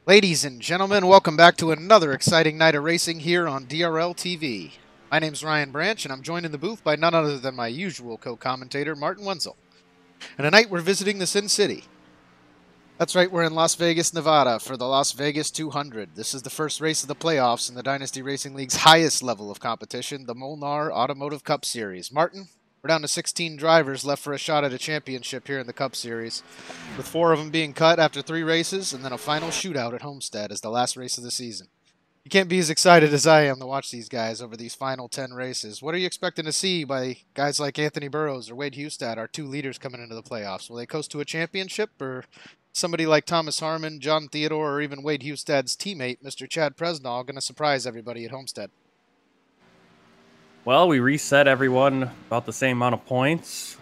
Ladies and gentlemen, welcome back to another exciting night of racing here on DRL TV. My name's Ryan Branch, and I'm joined in the booth by none other than my usual co-commentator, Martin Wenzel. And tonight we're visiting the Sin City. That's right, we're in Las Vegas, Nevada for the Las Vegas 200. This is the first race of the playoffs in the Dynasty Racing League's highest level of competition, the MOLNAR Automotive Cup Series. Martin, we're down to 16 drivers left for a shot at a championship here in the Cup Series, with 4 of them being cut after 3 races, and then a final shootout at Homestead as the last race of the season. You can't be as excited as I am to watch these guys over these final 10 races. What are you expecting to see by guys like Anthony Burrows or Wade Hustad, our 2 leaders coming into the playoffs? Will they coast to a championship, or somebody like Thomas Harmon, John Theodore, or even Wade Hustad's teammate, Mr. Chad Presnall, going to surprise everybody at Homestead? Well, we reset everyone about the same amount of points.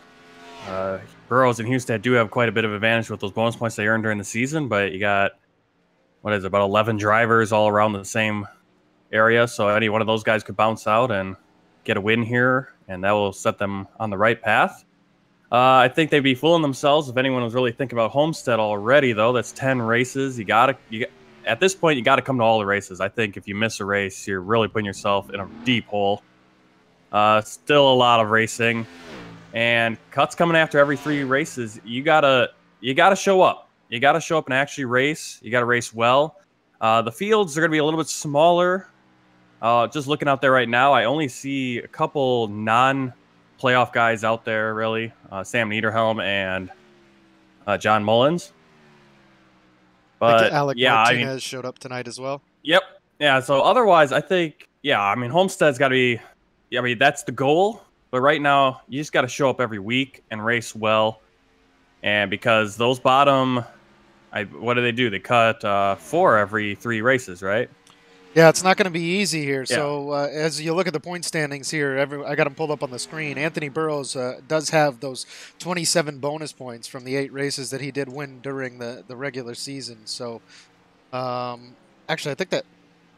Burrows and Hustad do have quite a bit of advantage with those bonus points they earned during the season, but you got, about 11 drivers all around the same area, so any one of those guys could bounce out and get a win here, and that will set them on the right path. I think they'd be fooling themselves if anyone was really thinking about Homestead already, though. That's 10 races. At this point, you got to come to all the races. I think if you miss a race, you're really putting yourself in a deep hole. Still a lot of racing, and cuts coming after every 3 races. You gotta show up. You gotta show up and actually race. You gotta race well. The fields are gonna be a little bit smaller. Just looking out there right now, I only see a couple non-playoff guys out there. Really, Sam Niederhelm and John Mullins. But Alec Martinez showed up tonight as well. Yep. Yeah. So otherwise, I think Homestead's got to be. That's the goal. But right now, you just got to show up every week and race well. And because those bottom, what do? They cut 4 every 3 races, right? Yeah, it's not going to be easy here. Yeah. So as you look at the point standings here, I got them pulled up on the screen. Anthony Burrows does have those 27 bonus points from the 8 races that he did win during the regular season. So actually, I think that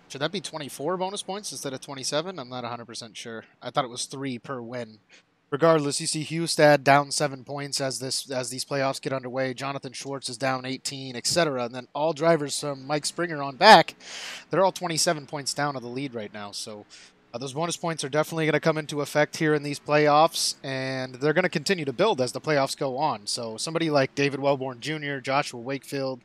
should that be 24 bonus points instead of 27? I'm not 100% sure. I thought it was 3 per win. Regardless, you see Hustad down 7 points as these playoffs get underway. Jonathan Schwartz is down 18, etc. And then all drivers from Mike Springer on back, they're all 27 points down of the lead right now. So those bonus points are definitely going to come into effect here in these playoffs, and they're going to continue to build as the playoffs go on. So somebody like David Wellborn Jr., Joshua Wakefield,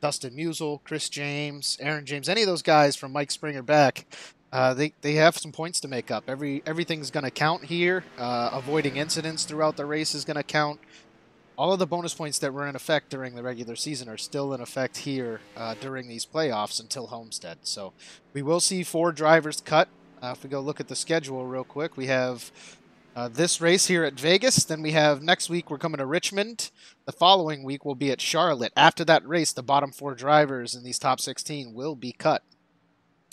Dustin Musial, Chris James, Aaron James, any of those guys from Mike Springer back, they have some points to make up. Everything's going to count here. Avoiding incidents throughout the race is going to count. All of the bonus points that were in effect during the regular season are still in effect here during these playoffs until Homestead. So we will see 4 drivers cut. If we go look at the schedule real quick, we have this race here at Vegas. Then we have next week we're coming to Richmond. The following week we'll be at Charlotte. After that race, the bottom 4 drivers in these top 16 will be cut.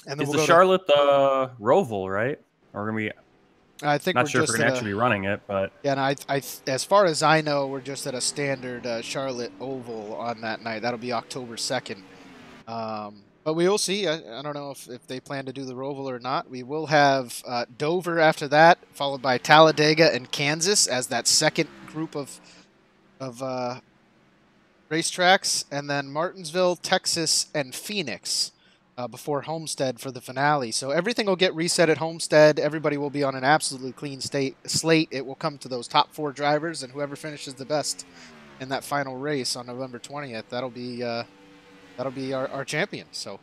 And then we'll go Charlotte the Roval, right? Or are we? I think not we're sure just if we're gonna actually be running it, but yeah. And I, as far as I know, we're just at a standard Charlotte Oval on that night. That'll be October 2nd. But we will see. I don't know if they plan to do the Roval or not. We will have Dover after that, followed by Talladega and Kansas as that second group of racetracks, and then Martinsville, Texas, and Phoenix before Homestead for the finale. So everything will get reset at Homestead. Everybody will be on an absolutely clean slate. It will come to those top 4 drivers, and whoever finishes the best in that final race on November 20th, that'll be our champion. So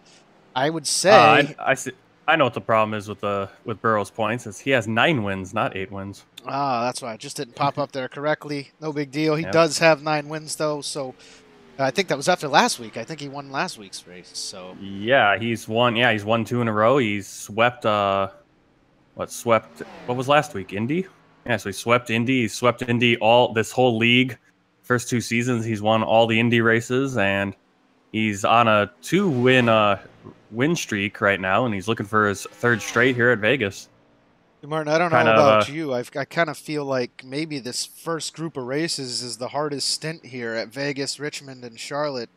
I would say I know what the problem is with Burrow's points is he has 9 wins, not 8 wins. That's why it just didn't pop up there correctly. No big deal. He does have 9 wins though, so I think that was after last week. I think he won last week's race. So yeah, he's won 2 in a row. He's swept what was last week? Indy? Yeah, so he swept Indy. He swept Indy this whole league. First 2 seasons he's won all the Indy races, and he's on a 2-win win streak right now, and he's looking for his 3rd straight here at Vegas. Martin, I don't kind know of about you. I kind of feel like maybe this first group of races is the hardest stint here at Vegas, Richmond, and Charlotte.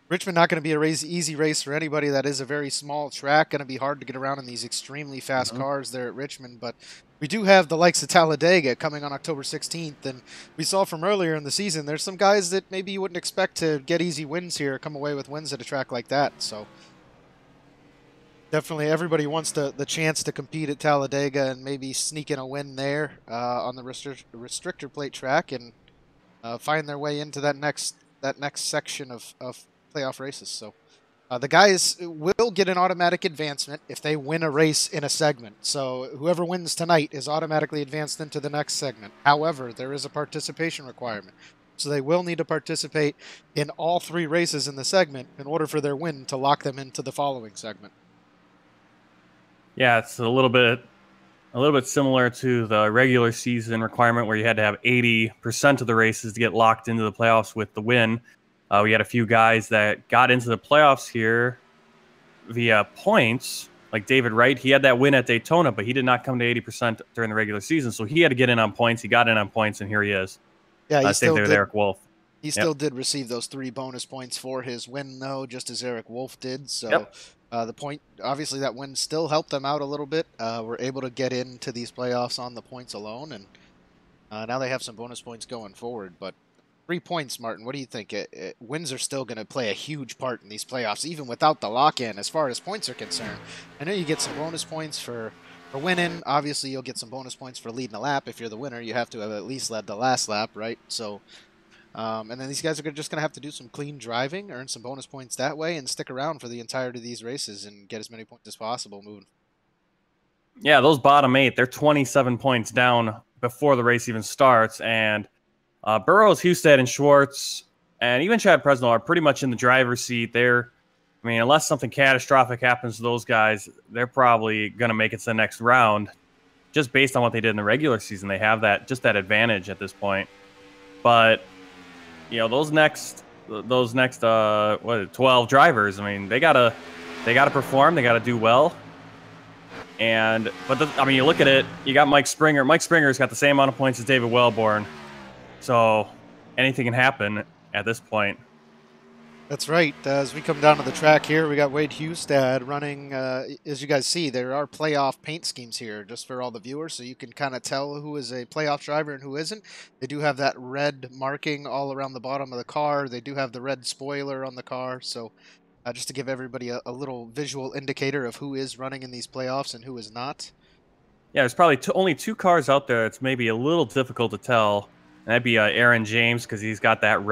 Richmond not going to be a easy race for anybody. That is a very small track. Going to be hard to get around in these extremely fast cars there at Richmond. But we do have the likes of Talladega coming on October 16th. And we saw from earlier in the season, there's some guys that maybe you wouldn't expect to get easy wins here, come away with wins at a track like that. So definitely, everybody wants the chance to compete at Talladega and maybe sneak in a win there on the restrictor plate track and find their way into that next section of playoff races. So the guys will get an automatic advancement if they win a race in a segment. So whoever wins tonight is automatically advanced into the next segment. However, there is a participation requirement. So they will need to participate in all 3 races in the segment in order for their win to lock them into the following segment. Yeah, it's a little bit similar to the regular season requirement where you had to have 80% of the races to get locked into the playoffs with the win. We had a few guys that got into the playoffs here via points, like David Wright. He had that win at Daytona, but he did not come to 80% during the regular season, so he had to get in on points. He got in on points, and here he is. Yeah, he Same still thing with did. Eric Wolf. He still did receive those 3 bonus points for his win, though, just as Eric Wolf did. So the point, obviously, that win still helped them out a little bit. We're able to get into these playoffs on the points alone, and now they have some bonus points going forward. But 3 points, Martin, what do you think? Wins are still going to play a huge part in these playoffs, even without the lock-in, as far as points are concerned. I know you get some bonus points for winning. Obviously, you'll get some bonus points for leading a lap. If you're the winner, you have to have at least led the last lap, right? So and then these guys are just going to have to do some clean driving, earn some bonus points that way, and stick around for the entirety of these races and get as many points as possible moving. Yeah, those bottom 8, they're 27 points down before the race even starts. And Burrows, Husted, and Schwartz, and even Chad Presnell are pretty much in the driver's seat. Unless something catastrophic happens to those guys, they're probably going to make it to the next round. Just based on what they did in the regular season, they have that advantage at this point. But those next 12 drivers, they gotta perform, they gotta do well. But you look at it, you got Mike Springer. Mike Springer's got the same amount of points as David Wellborn, so anything can happen at this point. That's right. As we come down to the track here, we got Wade Hustad running. As you guys see, there are playoff paint schemes here just for all the viewers, so you can kind of tell who is a playoff driver and who isn't. They do have that red marking all around the bottom of the car. They do have the red spoiler on the car, so just to give everybody a little visual indicator of who is running in these playoffs and who is not. Yeah, there's probably only 2 cars out there. It's maybe a little difficult to tell. And that'd be Aaron James, because he's got that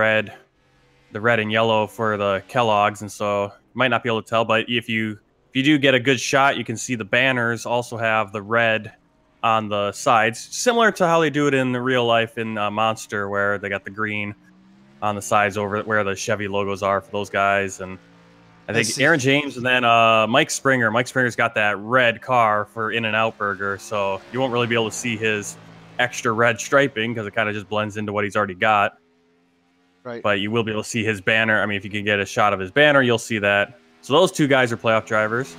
the red and yellow for the Kellogg's, and so you might not be able to tell. But if you do get a good shot, you can see the banners also have the red on the sides, similar to how they do it in the real life in Monster, where they got the green on the sides over where the Chevy logos are for those guys. And I think Aaron James and then Mike Springer. Mike Springer's got that red car for In-N-Out Burger, so you won't really be able to see his extra red striping because it kind of just blends into what he's already got. Right. But you will be able to see his banner. If you can get a shot of his banner, you'll see that. So those 2 guys are playoff drivers.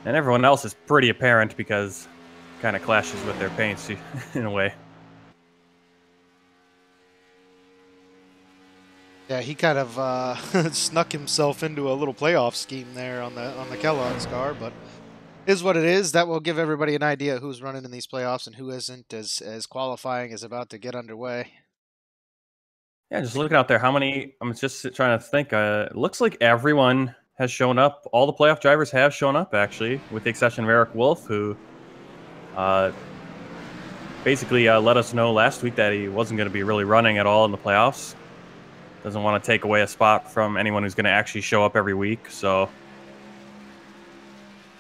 And everyone else is pretty apparent because it kind of clashes with their paints in a way. Yeah, he kind of snuck himself into a little playoff scheme there on the Kellogg's car, but is what it is. That will give everybody an idea who's running in these playoffs and who isn't, as qualifying is about to get underway. Yeah, just looking out there, how many? I'm just trying to think. It looks like everyone has shown up. All the playoff drivers have shown up, actually, with the exception of Eric Wolf, who basically let us know last week that he wasn't going to be really running at all in the playoffs. Doesn't want to take away a spot from anyone who's going to actually show up every week. So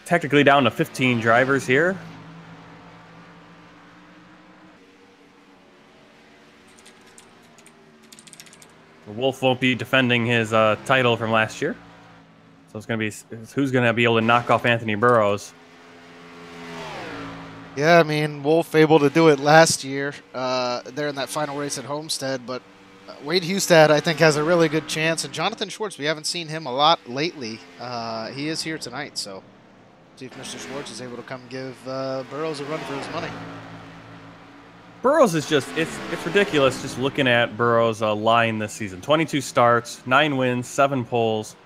technically down to 15 drivers here. Wolf won't be defending his title from last year. So it's going to be who's going to be able to knock off Anthony Burrows. Yeah, Wolf able to do it last year there in that final race at Homestead, but Wade Hustad, I think, has a really good chance. And Jonathan Schwartz, we haven't seen him a lot lately. He is here tonight, so See if Mr. Schwartz is able to come give Burrows a run for his money. Burrows is just, it's ridiculous just looking at Burrows' line this season. 22 starts, 9 wins, 7 poles,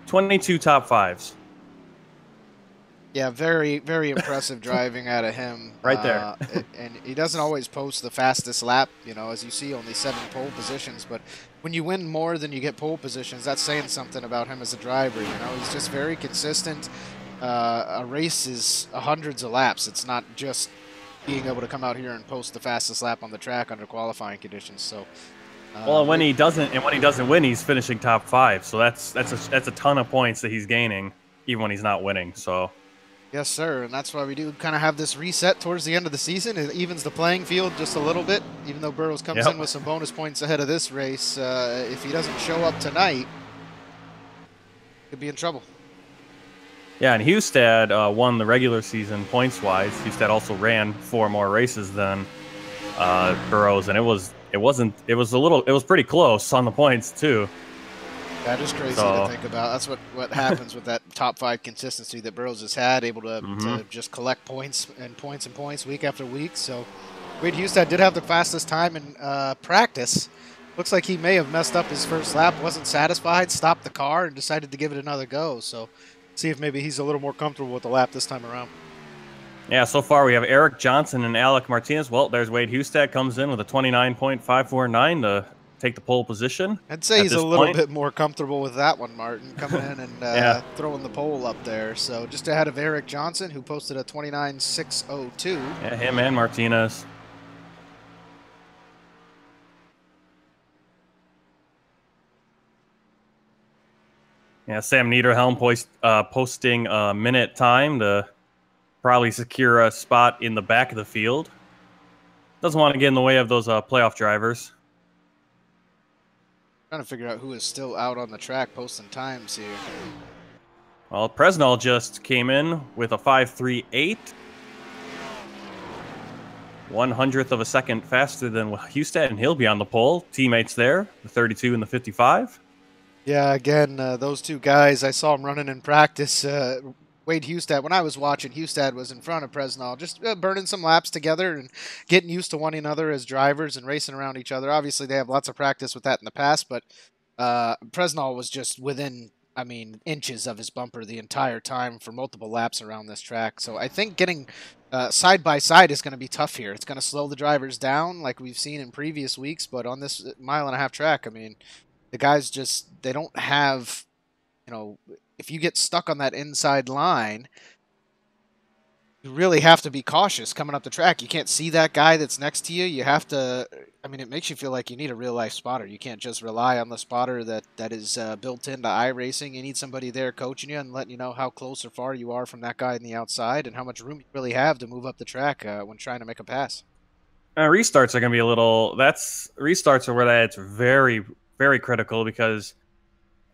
22 top 5s. Yeah, very, very impressive driving out of him. Right there. And he doesn't always post the fastest lap, you know, as you see, only 7 pole positions. But when you win more than you get pole positions, that's saying something about him as a driver, you know. He's just very consistent. A race is hundreds of laps. It's not just being able to come out here and post the fastest lap on the track under qualifying conditions. So, well, when he doesn't win, he's finishing top 5. So that's a ton of points that he's gaining, even when he's not winning. So. Yes, sir, and that's why we do kind of have this reset towards the end of the season. It evens the playing field just a little bit, even though Burrows comes in with some bonus points ahead of this race. If he doesn't show up tonight, he'll be in trouble. Yeah, and Hustad won the regular season points-wise. Hustad also ran 4 more races than Burrows, and it was pretty close on the points too. That is crazy to think about. That's what happens with that top 5 consistency that Burrows has had, able to just collect points and points and points week after week. So Wade Hustad did have the fastest time in practice. Looks like he may have messed up his first lap, wasn't satisfied, stopped the car, and decided to give it another go. So see if maybe he's a little more comfortable with the lap this time around. Yeah, so far we have Eric Johnson and Alec Martinez. Well, there's Wade Hustad comes in with a 29.549 to take the pole position. I'd say he's a little bit more comfortable with that one, Martin, coming in and throwing the pole up there. So just ahead of Eric Johnson, who posted a 29.602. Yeah, him and Martinez. Yeah, Sam Niederhelm posting a minute time to probably secure a spot in the back of the field. Doesn't want to get in the way of those playoff drivers. Trying to figure out who is still out on the track posting times here. Well, Presnell just came in with a 5.38. 1/100th of a second faster than Hustad, and he'll be on the pole. Teammates there, the 32 and the 55. Yeah, again, those two guys, I saw them running in practice. Wade Hustad, when I was watching, Hustad was in front of Presnell, just burning some laps together and getting used to one another as drivers and racing around each other. Obviously, they have lots of practice with that in the past, but Presnell was just within, I mean, inches of his bumper the entire time for multiple laps around this track. So I think getting side by side is going to be tough here. It's going to slow the drivers down like we've seen in previous weeks, but on this 1.5-mile track, I mean, the guys just, they don't have, you know, if you get stuck on that inside line, you really have to be cautious coming up the track. You can't see that guy that's next to you. You have to, I mean, it makes you feel like you need a real-life spotter. You can't just rely on the spotter that is built into iRacing. You need somebody there coaching you and letting you know how close or far you are from that guy on the outside and how much room you really have to move up the track when trying to make a pass. Restarts are going to be a little, restarts are where that's very, very critical because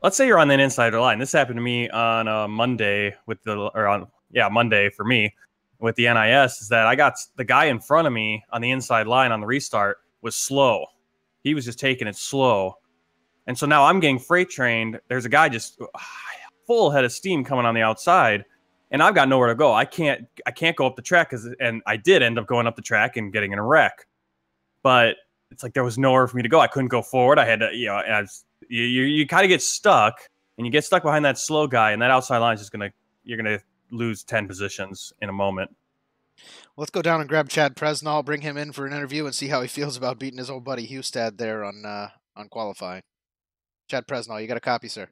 let's say you're on that insider line. This happened to me on Monday Monday for me with the NIS, is that I got the guy in front of me on the inside line on the restart was slow. He was just taking it slow. And so now I'm getting freight trained. There's a guy just full head of steam coming on the outside, and I've got nowhere to go. I can't go up the track and I did end up going up the track and getting in a wreck. But it's like there was nowhere for me to go. I couldn't go forward. I had to, you know, you kind of get stuck, and you get stuck behind that slow guy, and that outside line is just you're gonna lose 10 positions in a moment. Well, let's go down and grab Chad Presnell, bring him in for an interview, and see how he feels about beating his old buddy Hustad there on qualifying. Chad Presnell, you got a copy, sir?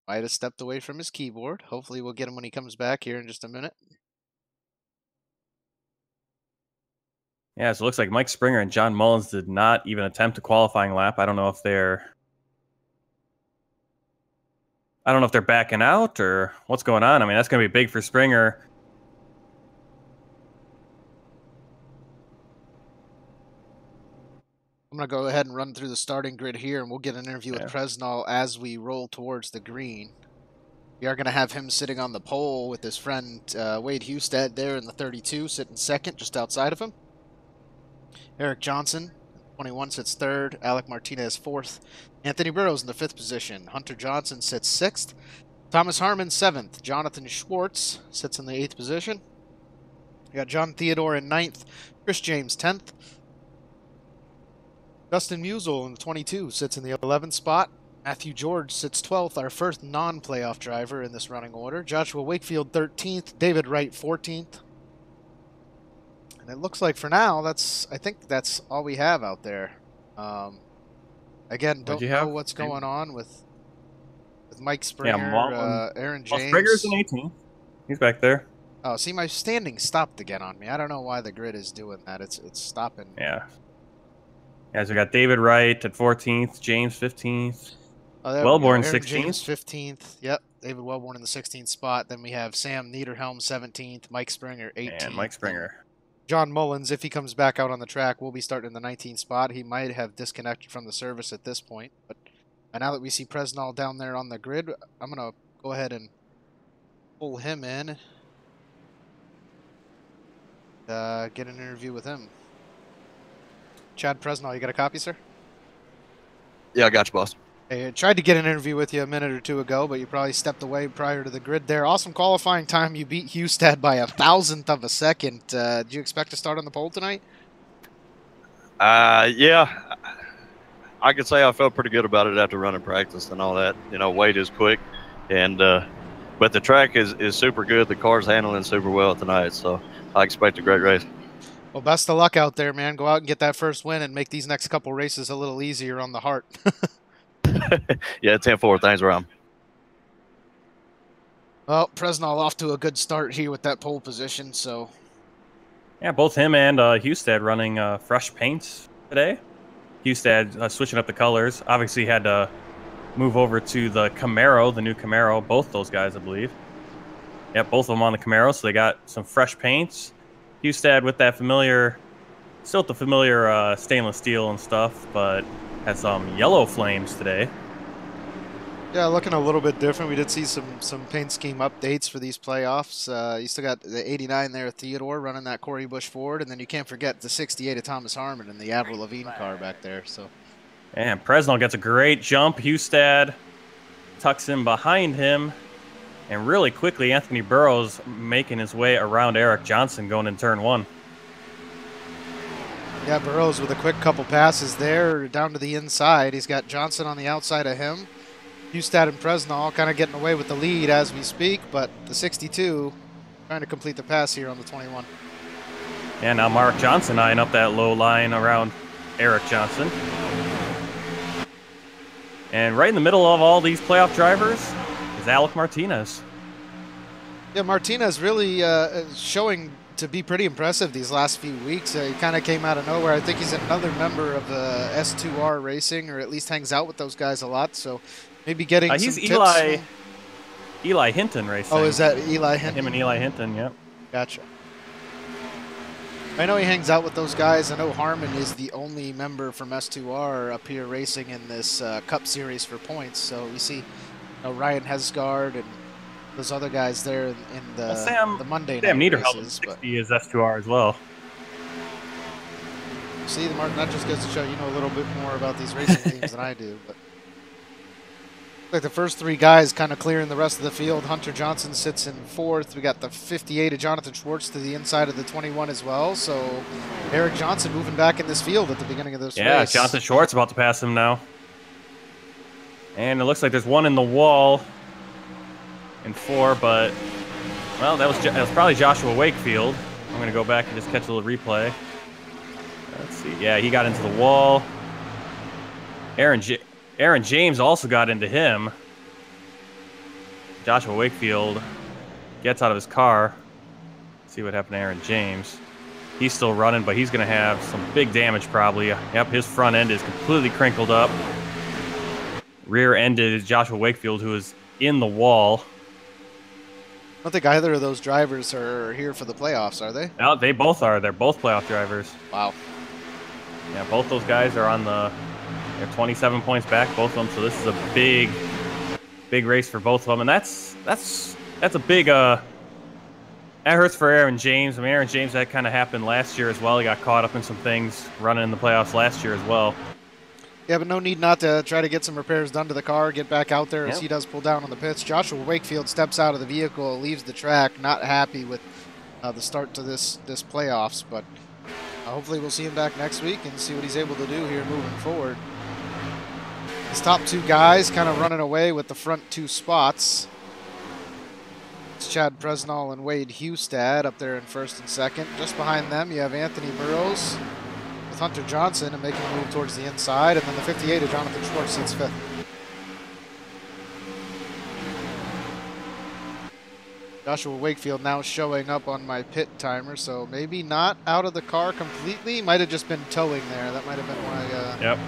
Might have stepped away from his keyboard. Hopefully we'll get him when he comes back here in just a minute. Yeah, so it looks like Mike Springer and John Mullins did not even attempt a qualifying lap. I don't know if they're backing out or what's going on. I mean, that's going to be big for Springer. I'm going to go ahead and run through the starting grid here, and we'll get an interview with Presnell as we roll towards the green. We are going to have him sitting on the pole with his friend Wade Hustad there in the 32, sitting second just outside of him. Eric Johnson, 21 sits third. Alec Martinez fourth. Anthony Burrows in the fifth position. Hunter Johnson sits sixth. Thomas Harmon seventh. Jonathan Schwartz sits in the eighth position. We got John Theodore in ninth. Chris James 10th. Justin Musial in the 22 sits in the 11th spot. Matthew George sits 12th, our first non-playoff driver in this running order. Joshua Wakefield 13th. David Wright 14th. And it looks like for now, I think that's all we have out there. Again, don't know what's going on with Mike Springer, Aaron James. Springer's in 18th. He's back there. Oh, see, my standing stopped again on me. I don't know why the grid is doing that. It's stopping. Yeah. Yeah, so we got David Wright at 14th, James 15th, Wellborn 16th. James 15th. Yep, David Wellborn in the 16th spot. Then we have Sam Niederhelm 17th, Mike Springer 18th. And Mike Springer. John Mullins, if he comes back out on the track, will be starting in the 19th spot. He might have disconnected from the service at this point. But now that we see Presnall down there on the grid, I'm going to go ahead and pull him in. Get an interview with him. Chad Presnall, you got a copy, sir? Yeah, I got you, boss. Hey, I tried to get an interview with you a minute or two ago, but you probably stepped away prior to the grid there. Awesome qualifying time. You beat Hustad by 1,000th of a second. Do you expect to start on the pole tonight? Yeah. I could say I felt pretty good about it after running practice and all that. You know, weight is quick, and but the track is super good. The car's handling super well tonight, so I expect a great race. Well, best of luck out there, man. Go out and get that first win and make these next couple races a little easier on the heart. Yeah, 10-4. Thanks, Ram. Well, Presnall off to a good start here with that pole position, so. Yeah, both him and Hustad running fresh paints today. Hustad switching up the colors. Obviously had to move over to the Camaro, the new Camaro. Both those guys, I believe. Yep, both of them on the Camaro, so they got some fresh paints. Hustad with that familiar, still with the familiar stainless steel and stuff, but had some yellow flames today. Yeah, looking a little bit different. We did see some paint scheme updates for these playoffs. You still got the 89 there, Theodore, running that Corey Busch Ford, and then you can't forget the 68 of Thomas Harmon and the Avril Lavigne car back there. So, and Presnall gets a great jump. Hustad tucks in behind him. And really quickly, Anthony Burrows making his way around Eric Johnson going in turn one. Yeah, Burrows with a quick couple passes there down to the inside. He's got Johnson on the outside of him. Hustad and Presnall kind of getting away with the lead as we speak, but the 62 trying to complete the pass here on the 21. And now Mark Johnson eyeing up that low line around Eric Johnson. And right in the middle of all these playoff drivers is Alec Martinez. Yeah, Martinez really showing to be pretty impressive these last few weeks. He kind of came out of nowhere. I think he's another member of S2R Racing, or at least hangs out with those guys a lot. So maybe getting some he's tips. Eli Hinton Racing. Oh, is that Eli Hinton? Him and Eli Hinton, yep. Gotcha. I know he hangs out with those guys. I know Harmon is the only member from S2R up here racing in this Cup Series for points. So we see Ryan Hesgard and those other guys there in the Monday Sam night Niederhelm races. But he is S2R as well. See, the Martin, that just goes to show you know a little bit more about these racing teams than I do. But like the first three guys kind of clearing the rest of the field. Hunter Johnson sits in fourth. We got the 58 of Jonathan Schwartz to the inside of the 21 as well. So Eric Johnson moving back in this field at the beginning of this race. Yeah, Jonathan Schwartz about to pass him now. And it looks like there's one in the wall in 4, but, well, that was probably Joshua Wakefield. I'm going to go back and just catch a little replay. Let's see. Yeah, he got into the wall. Aaron James also got into him. Joshua Wakefield gets out of his car. Let's see what happened to Aaron James. He's still running, but he's going to have some big damage probably. Yep, his front end is completely crinkled up. Rear ended Joshua Wakefield, who is in the wall. I don't think either of those drivers are here for the playoffs, are they? No, they both are. They're both playoff drivers. Wow. Yeah, both those guys are on they're 27 points back, both of them. So this is a big race for both of them, and that's a big That hurts for Aaron James. I mean, Aaron James, that kind of happened last year as well. He got caught up in some things running in the playoffs last year as well. Yeah, but no need not to try to get some repairs done to the car, get back out there as Yep. he does pull down on the pits. Joshua Wakefield steps out of the vehicle, leaves the track, not happy with the start to this playoffs, but hopefully we'll see him back next week and see what he's able to do here moving forward. His top two guys kind of running away with the front two spots. It's Chad Presnall and Wade Hustad up there in first and second. Just behind them, you have Anthony Burrows with Hunter Johnson and making a move towards the inside, and then the 58 of Jonathan Schwartz sits fifth. Joshua Wakefield now showing up on my pit timer, so maybe not out of the car completely. Might have just been towing there. That might have been why,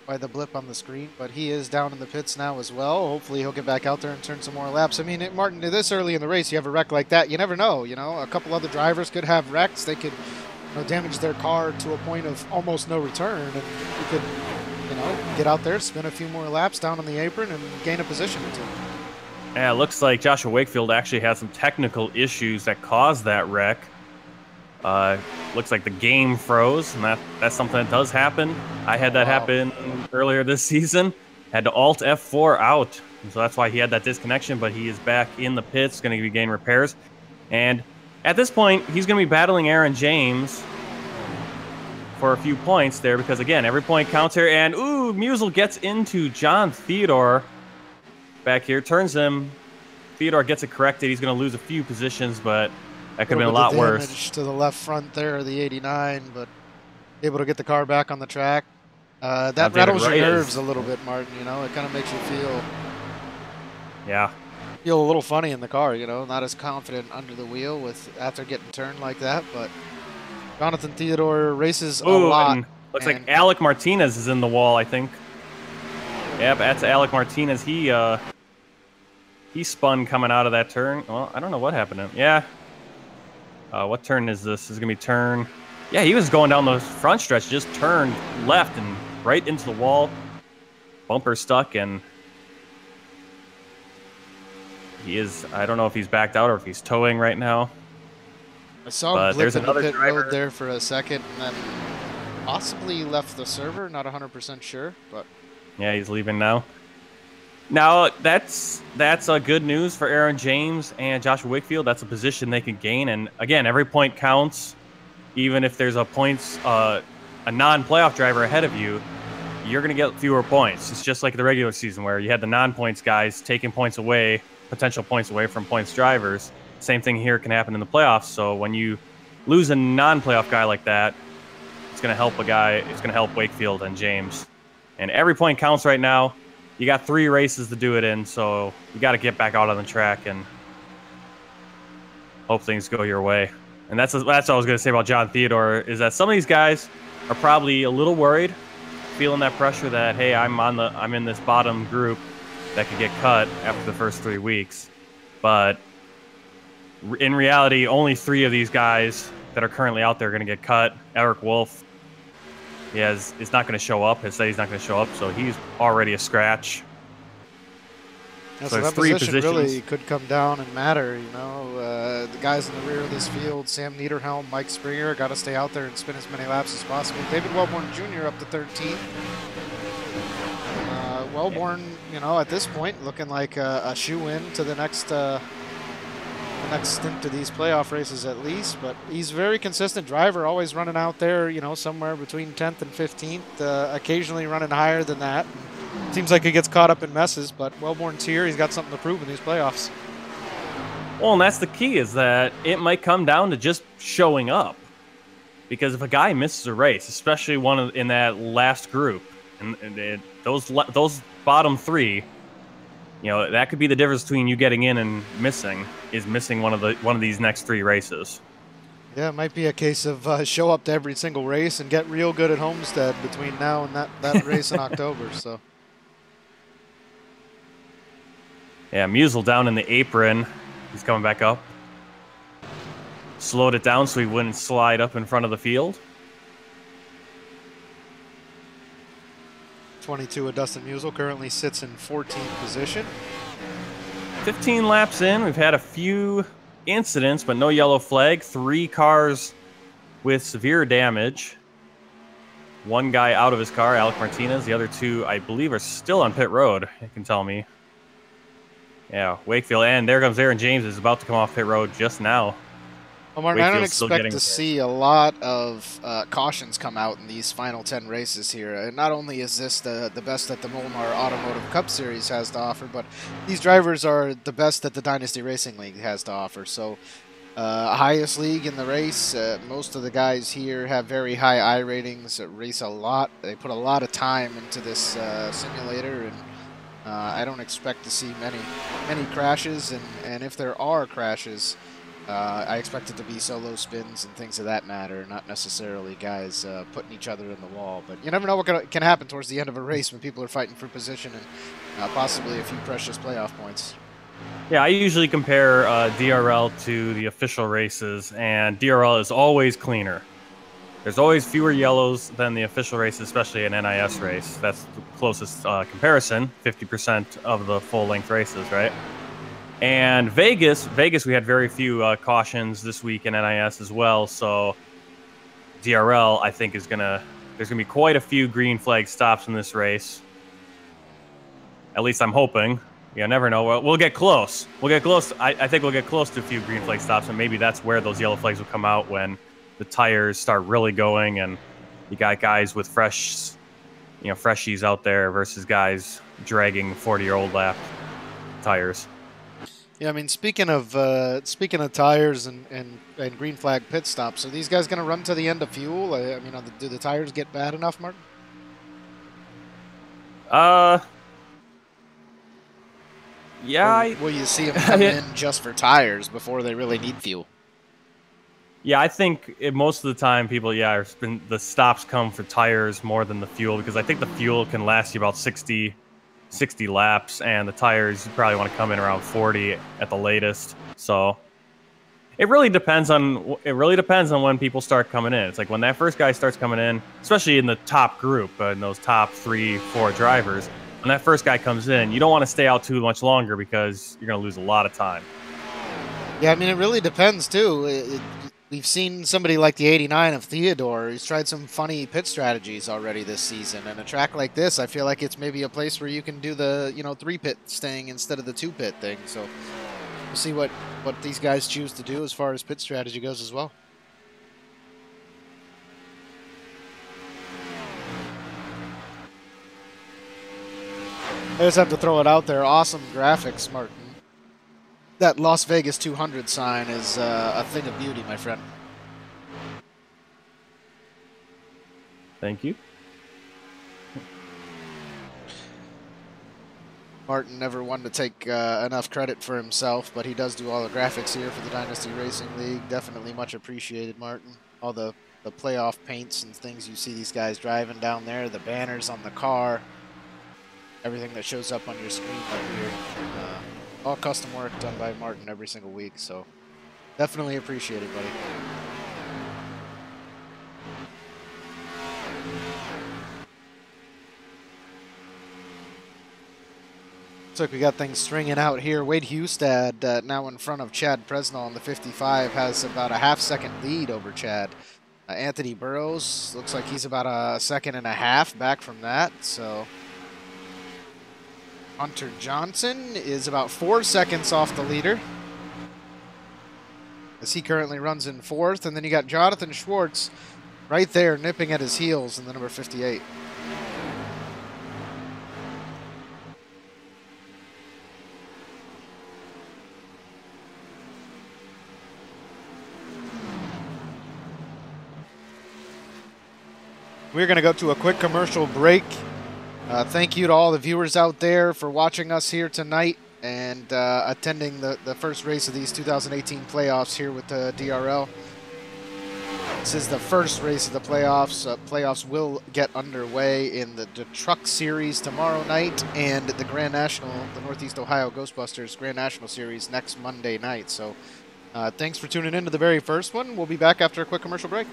why the blip on the screen. But he is down in the pits now as well. Hopefully he'll get back out there and turn some more laps. I mean, Martin, this early in the race, you have a wreck like that, you never know. You know, a couple other drivers could have wrecks. They could damage their car to a point of almost no return, and you could, get out there, spin a few more laps down on the apron, and gain a position or two. Yeah, it looks like Joshua Wakefield actually had some technical issues that caused that wreck. Looks like the game froze, and that's something that does happen. I had that happen earlier this season. Had to Alt F4 out, and so that's why he had that disconnection, but he is back in the pits, going to be getting repairs. And at this point, he's going to be battling Aaron James for a few points there, because again, every point counts here. And ooh, Musial gets into John Theodore back here, turns him. Theodore gets it corrected. He's going to lose a few positions, but that could have been a lot worse. To the left front there, the 89, but able to get the car back on the track. That rattles your nerves a little bit, Martin. It kind of makes you feel a little funny in the car. Not as confident under the wheel after getting turned like that. But Jonathan Theodore races a lot. Looks like Alec Martinez is in the wall, I think. Yep, that's Alec Martinez. He spun coming out of that turn. Well, I don't know what happened to him. Yeah. What turn is this? This is going to be turn. Yeah, he was going down the front stretch, just turned left and right into the wall. Bumper stuck, and he is, I don't know if he's backed out or if he's towing right now. I saw him blip in the pit road there for a second, and then possibly left the server. Not 100% sure, but yeah, he's leaving now. Now, that's good news for Aaron James and Joshua Wakefield. That's a position they can gain. And again, every point counts. Even if there's a non-playoff driver ahead of you, you're going to get fewer points. It's just like the regular season where you had the non-points guys taking points away, potential points away from points drivers. Same thing here can happen in the playoffs. So when you lose a non-playoff guy like that, it's going to help it's going to help Wakefield and James. And every point counts right now. You got 3 races to do it in, so you got to get back out on the track and hope things go your way. And that's what I was going to say about John Theodore, is that some of these guys are probably a little worried, feeling that pressure that, hey, I'm in this bottom group that could get cut after the first 3 weeks. But in reality, only 3 of these guys that are currently out there are going to get cut. Eric Wolf is not going to show up. Has said he's not going to show up, so he's already a scratch. Yeah, so that position really could come down and matter. The guys in the rear of this field, Sam Niederhelm, Mike Springer, got to stay out there and spin as many laps as possible. David Wellborn Jr. up to 13th. Wellborn, at this point, looking like a shoe-in to the next stint to these playoff races at least, but he's a very consistent driver, always running out there, somewhere between 10th and 15th, occasionally running higher than that. Seems like he gets caught up in messes, but Wellborn's here. He's got something to prove in these playoffs. Well, and that's the key, is that it might come down to just showing up. Because if a guy misses a race, especially in that last group, and those bottom 3, that could be the difference between you getting in and missing one of these next 3 races. Yeah, it might be a case of show up to every single race and get real good at Homestead between now and that race in October. So, yeah, Musial down in the apron. He's coming back up. Slowed it down so he wouldn't slide up in front of the field. 22 of Dustin Musial currently sits in 14th position. 15 laps in. We've had a few incidents, but no yellow flag. 3 cars with severe damage. 1 guy out of his car, Alec Martinez. The other 2, I believe, are still on pit road. You can tell me. Yeah, Wakefield. And there comes Aaron James. Is about to come off pit road just now. Well, Martin, I don't Wakefield's still expect getting to repaired. see a lot of cautions come out in these final 10 races here. And not only is this the best that the MOLNAR Automotive Cup Series has to offer, but these drivers are the best that the Dynasty Racing League has to offer. So, highest league in the race. Most of the guys here have very high I ratings, race a lot. They put a lot of time into this simulator, and I don't expect to see many crashes. And if there are crashes, I expect it to be solo spins and things of that matter, not necessarily guys putting each other in the wall. But you never know what can happen towards the end of a race when people are fighting for position and possibly a few precious playoff points. Yeah, I usually compare DRL to the official races, and DRL is always cleaner. There's always fewer yellows than the official races, especially an NIS race. That's the closest comparison, 50% of the full-length races, right? And Vegas, we had very few cautions this week in NIS as well. So DRL, I think, there's gonna be quite a few green flag stops in this race. At least I'm hoping. You never know. We'll get close. We'll get close. I think we'll get close to a few green flag stops, and maybe that's where those yellow flags will come out when the tires start really going, and you got guys with freshies out there versus guys dragging 40-year-old lap tires. Yeah, I mean, speaking of tires and green flag pit stops, are these guys going to run to the end of fuel? I mean, do the tires get bad enough, Martin? Yeah. Or will you see them come in just for tires before they really need fuel? Yeah, I think most of the time people, the stops come for tires more than the fuel, because I think the fuel can last you about 60 laps, and the tires you probably want to come in around 40 at the latest. So it really depends on when people start coming in. It's like when that first guy starts coming in, especially in the top group, in those top 3-4 drivers, when that first guy comes in, you don't want to stay out too much longer because you're going to lose a lot of time. Yeah, I mean, it really depends too. We've seen somebody like the 89 of Theodore. He's tried some funny pit strategies already this season. And a track like this, I feel like it's maybe a place where you can do the 3-pit thing instead of the 2-pit thing. So we'll see what these guys choose to do as far as pit strategy goes as well. I just have to throw it out there. Awesome graphics, Martin. That Las Vegas 200 sign is a thing of beauty, my friend. Thank you. Martin never wanted to take enough credit for himself, but he does do all the graphics here for the Dynasty Racing League. Definitely much appreciated, Martin. All the playoff paints and things you see these guys driving down there, the banners on the car, everything that shows up on your screen right here. All custom work done by Martin every single week, so definitely appreciate it, buddy. Looks like we got things stringing out here. Wade Hustad now in front of Chad Presnell on the 55, has about a half-second lead over Chad. Anthony Burrows looks like he's about a second and a half back from that, so Hunter Johnson is about 4 seconds off the leader, as he currently runs in 4th. And then you got Jonathan Schwartz right there nipping at his heels in the number 58. We're going to go to a quick commercial break. Thank you to all the viewers out there for watching us here tonight and attending the first race of these 2018 playoffs here with the DRL. This is the first race of the playoffs. Playoffs will get underway in the Truck Series tomorrow night and the Grand National, the Northeast Ohio Ghostbusters Grand National Series next Monday night. So thanks for tuning in to the very first one. We'll be back after a quick commercial break.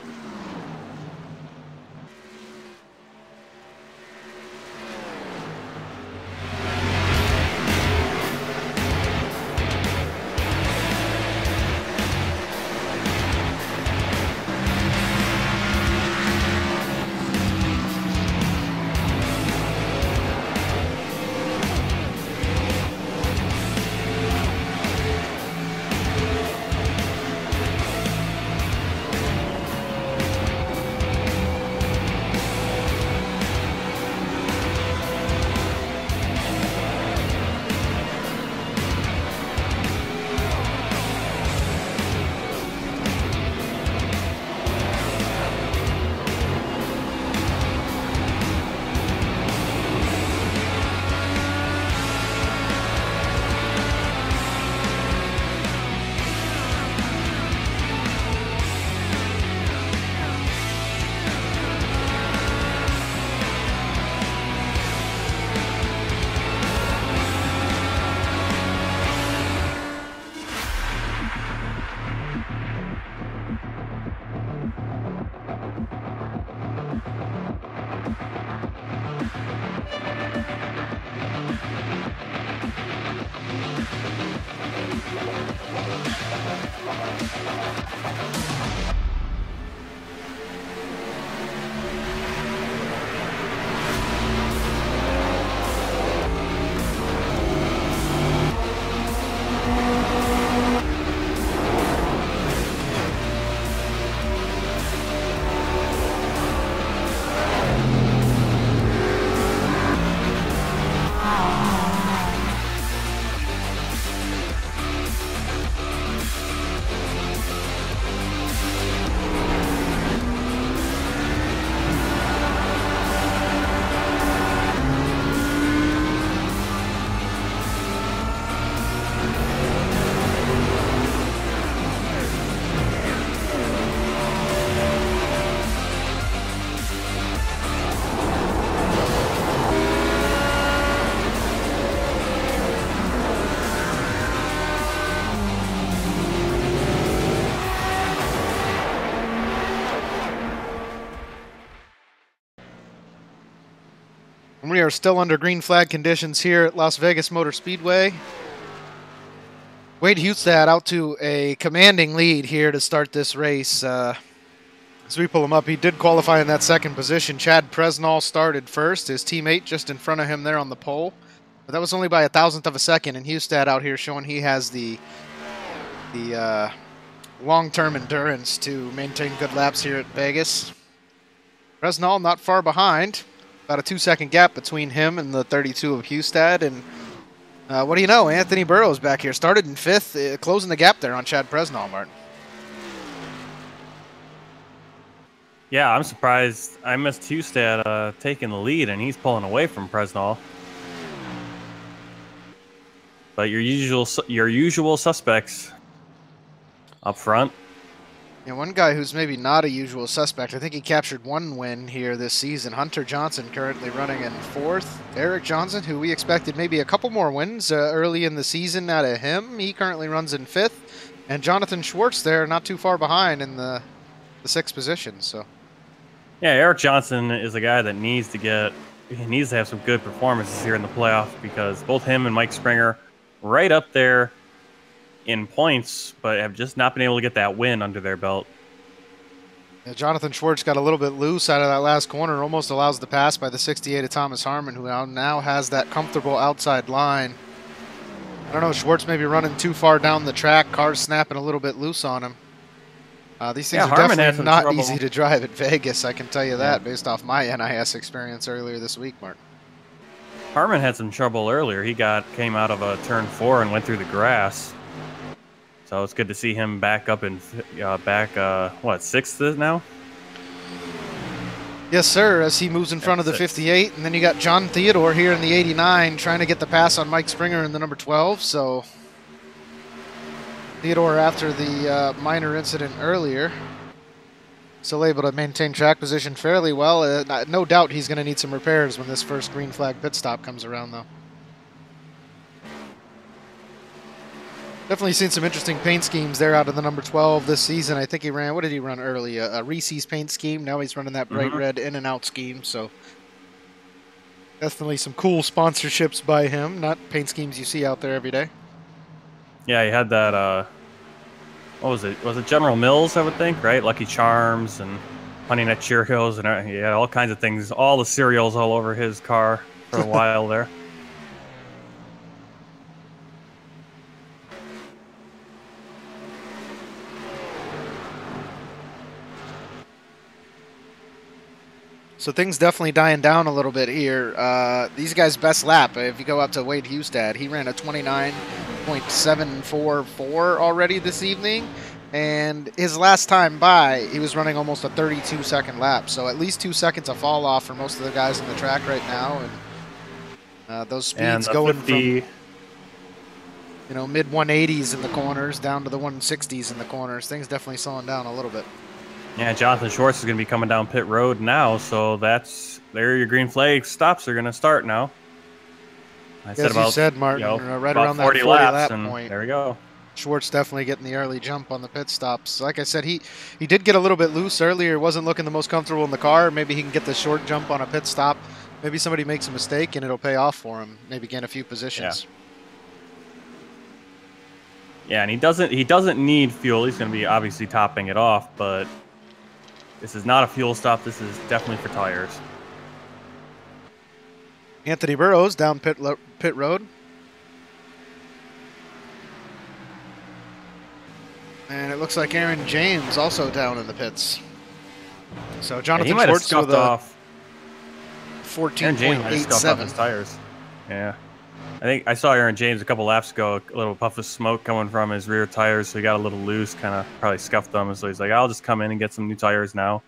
And we are still under green flag conditions here at Las Vegas Motor Speedway. Wade Hustad out to a commanding lead here to start this race. As we pull him up, he did qualify in that second position. Chad Presnall started first. His teammate just in front of him there on the pole. But that was only by a thousandth of a second, and Hustad out here showing he has the long-term endurance to maintain good laps here at Vegas. Presnall not far behind. About a 2-second gap between him and the 32 of Hustad. And what do you know? Anthony Burrows back here. Started in 5th, closing the gap there on Chad Presnall, Martin. Yeah, I'm surprised I missed Hustad taking the lead, and he's pulling away from Presnall. But your usual suspects up front. Yeah, one guy who's maybe not a usual suspect. I think he captured one win here this season. Hunter Johnson currently running in 4th. Eric Johnson, who we expected maybe a couple more wins early in the season out of him. He currently runs in 5th. And Jonathan Schwartz there, not too far behind in the 6th position. So, yeah, Eric Johnson is a guy that needs to have some good performances here in the playoff, because both him and Mike Springer right up there in points, but have just not been able to get that win under their belt. Yeah, Jonathan Schwartz got a little bit loose out of that last corner, almost allows the pass by the 68 of Thomas Harmon, who now has that comfortable outside line. I don't know, Schwartz may be running too far down the track, cars snapping a little bit loose on him. These things are definitely not easy to drive at Vegas, I can tell you that, based off my NIS experience earlier this week, Mark. Harmon had some trouble earlier. He came out of a turn 4 and went through the grass. So it's good to see him back up in what, 6th now? Yes, sir, as he moves in front of the 58. And then you got John Theodore here in the 89 trying to get the pass on Mike Springer in the number 12. So Theodore, after the minor incident earlier, still able to maintain track position fairly well. No doubt he's going to need some repairs when this first green flag pit stop comes around, though. Definitely seen some interesting paint schemes there out of the number 12 this season. I think he ran, what did he run early? A Reese's paint scheme. Now he's running that bright red in and out scheme. So definitely some cool sponsorships by him. Not paint schemes you see out there every day. Yeah, he had that, what was it? Was it General Mills, I would think, right? Lucky Charms and Honey Nut Cheerios, and he had all kinds of things, all the cereals all over his car for a while there. So things definitely dying down a little bit here. These guys' best lap, if you go up to Wade Hustad, he ran a 29.744 already this evening. And his last time by, he was running almost a 32-second lap. So at least 2 seconds of fall off for most of the guys on the track right now. And those speeds going from mid-180s in the corners down to the 160s in the corners. Things definitely slowing down a little bit. Yeah, Jonathan Schwartz is going to be coming down pit road now, so there your green flag stops are going to start now. As you said, Martin, right around that 40 lap point. There we go. Schwartz definitely getting the early jump on the pit stops. Like I said, he did get a little bit loose earlier. Wasn't looking the most comfortable in the car. Maybe he can get the short jump on a pit stop. Maybe somebody makes a mistake and it'll pay off for him. Maybe gain a few positions. Yeah, and he doesn't need fuel. He's going to be obviously topping it off, but this is not a fuel stop. This is definitely for tires. Anthony Burrows down pit road. And it looks like Aaron James also down in the pits. So Jonathan Schwartz with a 14.87 his tires. Yeah. I think I saw Aaron James a couple laps ago, a little puff of smoke coming from his rear tires, so he got a little loose, kind of probably scuffed them. So he's like, I'll just come in and get some new tires now.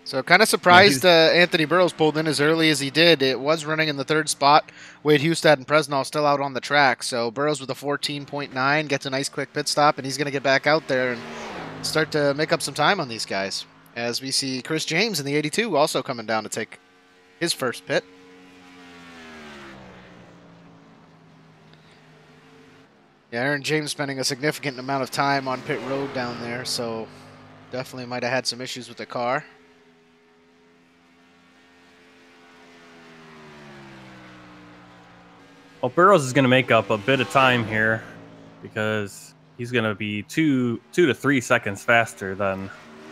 So kind of surprised Anthony Burrows pulled in as early as he did. It was running in the 3rd spot. Wade Hustad and Presnall still out on the track. So Burrows with a 14.9 gets a nice quick pit stop, and he's going to get back out there and start to make up some time on these guys. As we see Chris James in the 82 also coming down to take his first pit. Yeah, Aaron James spending a significant amount of time on pit road down there, so definitely might have had some issues with the car. Well, Burrows is going to make up a bit of time here because he's going to be two to 3 seconds faster than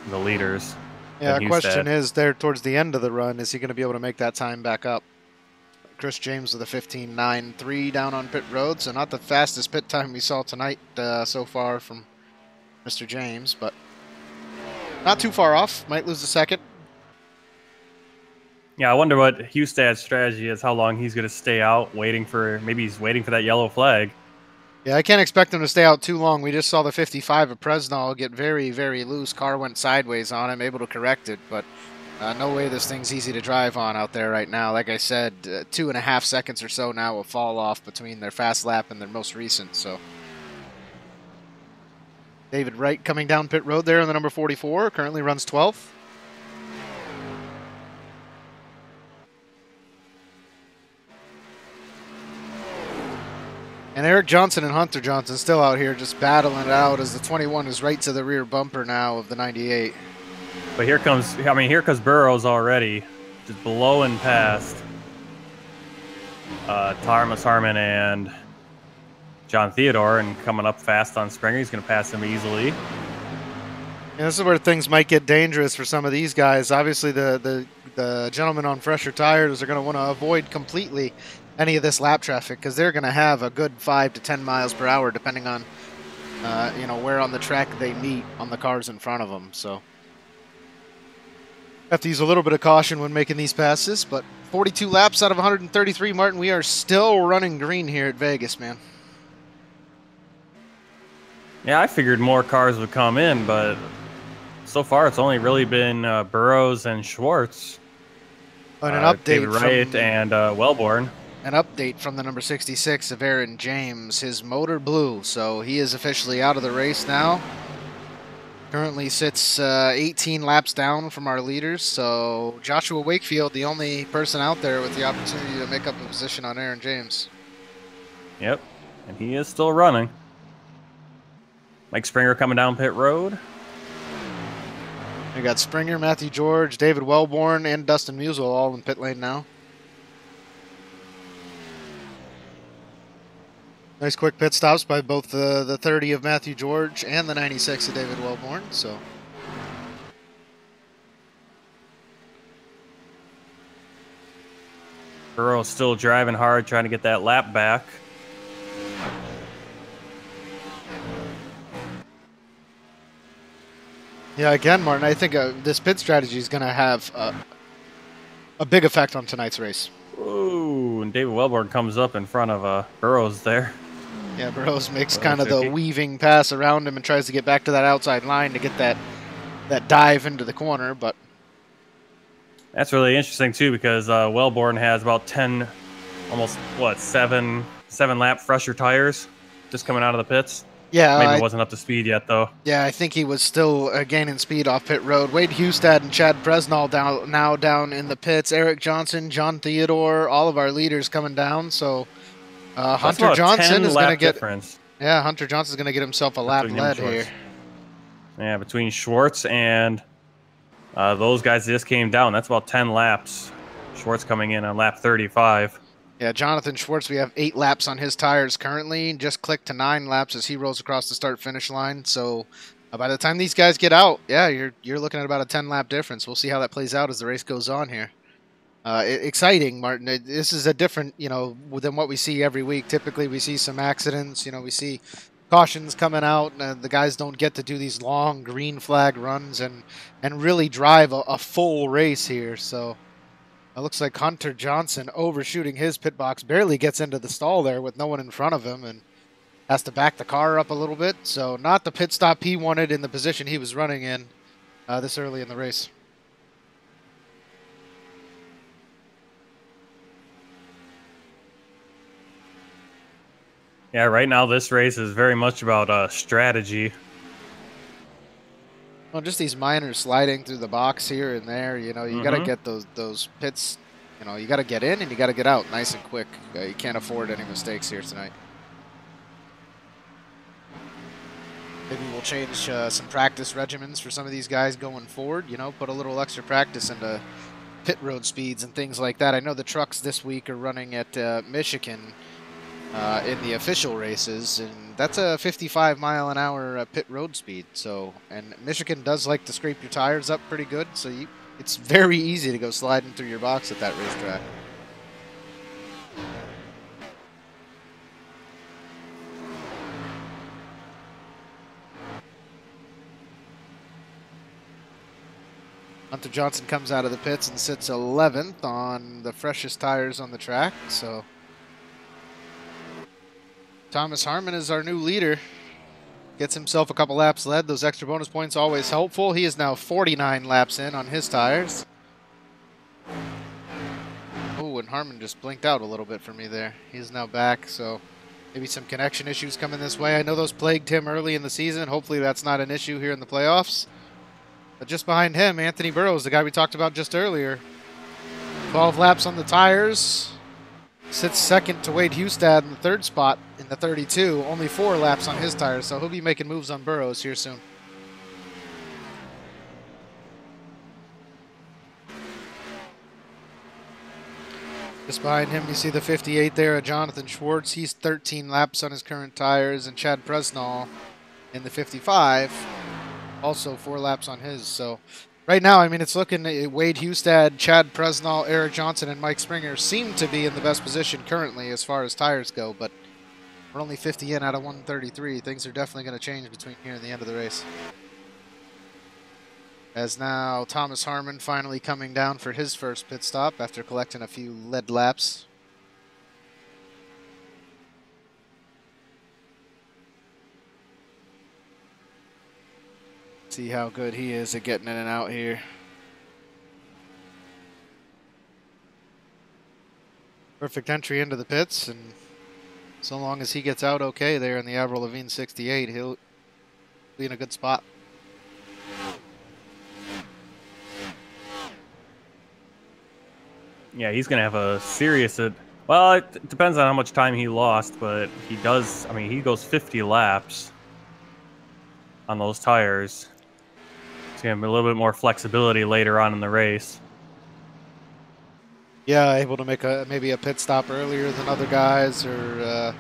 the leaders. Yeah, the question is there towards the end of the run, is he going to be able to make that time back up? Chris James with a 15.93 down on pit road, so not the fastest pit time we saw tonight so far from Mr. James, but not too far off. Might lose a second. Yeah, I wonder what Hustad's strategy is, how long he's going to stay out, maybe he's waiting for that yellow flag. Yeah, I can't expect him to stay out too long. We just saw the 55 of Presnall get very, very loose. Car went sideways on him, able to correct it, but no way this thing's easy to drive on out there right now. Like I said, 2.5 seconds or so now will fall off between their fast lap and their most recent, so. David Wright coming down pit road there in the number 44, currently runs 12th. And Eric Johnson and Hunter Johnson still out here just battling it out as the 21 is right to the rear bumper now of the 98. But here comes Burrows already, just blowing past Thomas Harmon and John Theodore and coming up fast on Springer. He's going to pass him easily. Yeah, this is where things might get dangerous for some of these guys. Obviously, the gentlemen on fresher tires are going to want to avoid completely any of this lap traffic because they're going to have a good 5 to 10 miles per hour depending on where on the track they meet on the cars in front of them. So have to use a little bit of caution when making these passes, but 42 laps out of 133, Martin. We are still running green here at Vegas, man. Yeah, I figured more cars would come in, but so far it's only really been Burrows and Schwartz. And an update David Wright and Wellborn. An update from the number 66 of Aaron James. His motor blew, so he is officially out of the race now. Currently sits 18 laps down from our leaders, so Joshua Wakefield, the only person out there with the opportunity to make up a position on Aaron James. Yep, and he is still running. Mike Springer coming down pit road. We got Springer, Matthew George, David Wellborn, and Dustin Musial all in pit lane now. Nice quick pit stops by both the 30 of Matthew George and the 96 of David Wellborn. So Burrow still driving hard, trying to get that lap back. Yeah, again, Martin, I think this pit strategy is going to have a big effect on tonight's race. Ooh, and David Wellborn comes up in front of Burrows there. Yeah, Burrows makes kind of the weaving pass around him and tries to get back to that outside line to get that dive into the corner, but that's really interesting too because Wellborn has about 10, almost what, seven lap fresher tires just coming out of the pits. Yeah, maybe it wasn't up to speed yet though. Yeah, I think he was still gaining speed off pit road. Wade Hustad and Chad Presnall down in the pits. Eric Johnson, John Theodore, all of our leaders coming down. So Hunter Johnson is going to get difference. Yeah, Hunter Johnson's going to get himself a lap lead here. Yeah, between Schwartz and those guys that just came down, that's about 10 laps. Schwartz coming in on lap 35. Yeah, Jonathan Schwartz, we have 8 laps on his tires currently. Just clicked to 9 laps as he rolls across the start-finish line. So by the time these guys get out, yeah, you're looking at about a 10-lap difference. We'll see how that plays out as the race goes on here. Exciting, Martin. This is a different, than what we see every week. Typically, we see some accidents. We see cautions coming out, and the guys don't get to do these long green flag runs and really drive a full race here. So it looks like Hunter Johnson overshooting his pit box, barely gets into the stall there with no one in front of him and has to back the car up a little bit. So not the pit stop he wanted in the position he was running in this early in the race. Yeah, right now this race is very much about strategy. Well, just these minor sliding through the box here and there. You got to get those pits. You got to get in and you got to get out nice and quick. You can't afford any mistakes here tonight. Maybe we'll change some practice regimens for some of these guys going forward. Put a little extra practice into pit road speeds and things like that. I know the trucks this week are running at Michigan. in the official races, and that's a 55-mile-an-hour pit road speed. So, and Michigan does like to scrape your tires up pretty good, so it's very easy to go sliding through your box at that racetrack. Hunter Johnson comes out of the pits and sits 11th on the freshest tires on the track. So Thomas Harmon is our new leader. Gets himself a couple laps led. Those extra bonus points always helpful. He is now 49 laps in on his tires. Oh, and Harmon just blinked out a little bit for me there. He's now back, so maybe some connection issues coming this way. I know those plagued him early in the season. Hopefully that's not an issue here in the playoffs. But just behind him, Anthony Burrows, the guy we talked about just earlier. 12 laps on the tires. Sits second to Wade Hustad in the third spot in the 32. Only 4 laps on his tires, so he'll be making moves on Burrows here soon. Just behind him, you see the 58 there, Jonathan Schwartz. He's 13 laps on his current tires. And Chad Presnall in the 55. Also 4 laps on his. So right now, I mean, it's looking at Wade Hustad, Chad Presnall, Eric Johnson, and Mike Springer seem to be in the best position currently as far as tires go, but we're only 50 in out of 133. Things are definitely going to change between here and the end of the race. As now Thomas Harmon finally coming down for his first pit stop after collecting a few lead laps. See how good he is at getting in and out here. Perfect entry into the pits, and so long as he gets out okay there in the Avril Lavigne 68, he'll be in a good spot. Yeah, he's going to have a serious... well, it depends on how much time he lost, but he does... I mean, he goes 50 laps on those tires. It's going to be a little bit more flexibility later on in the race. Yeah, able to make maybe a pit stop earlier than other guys, or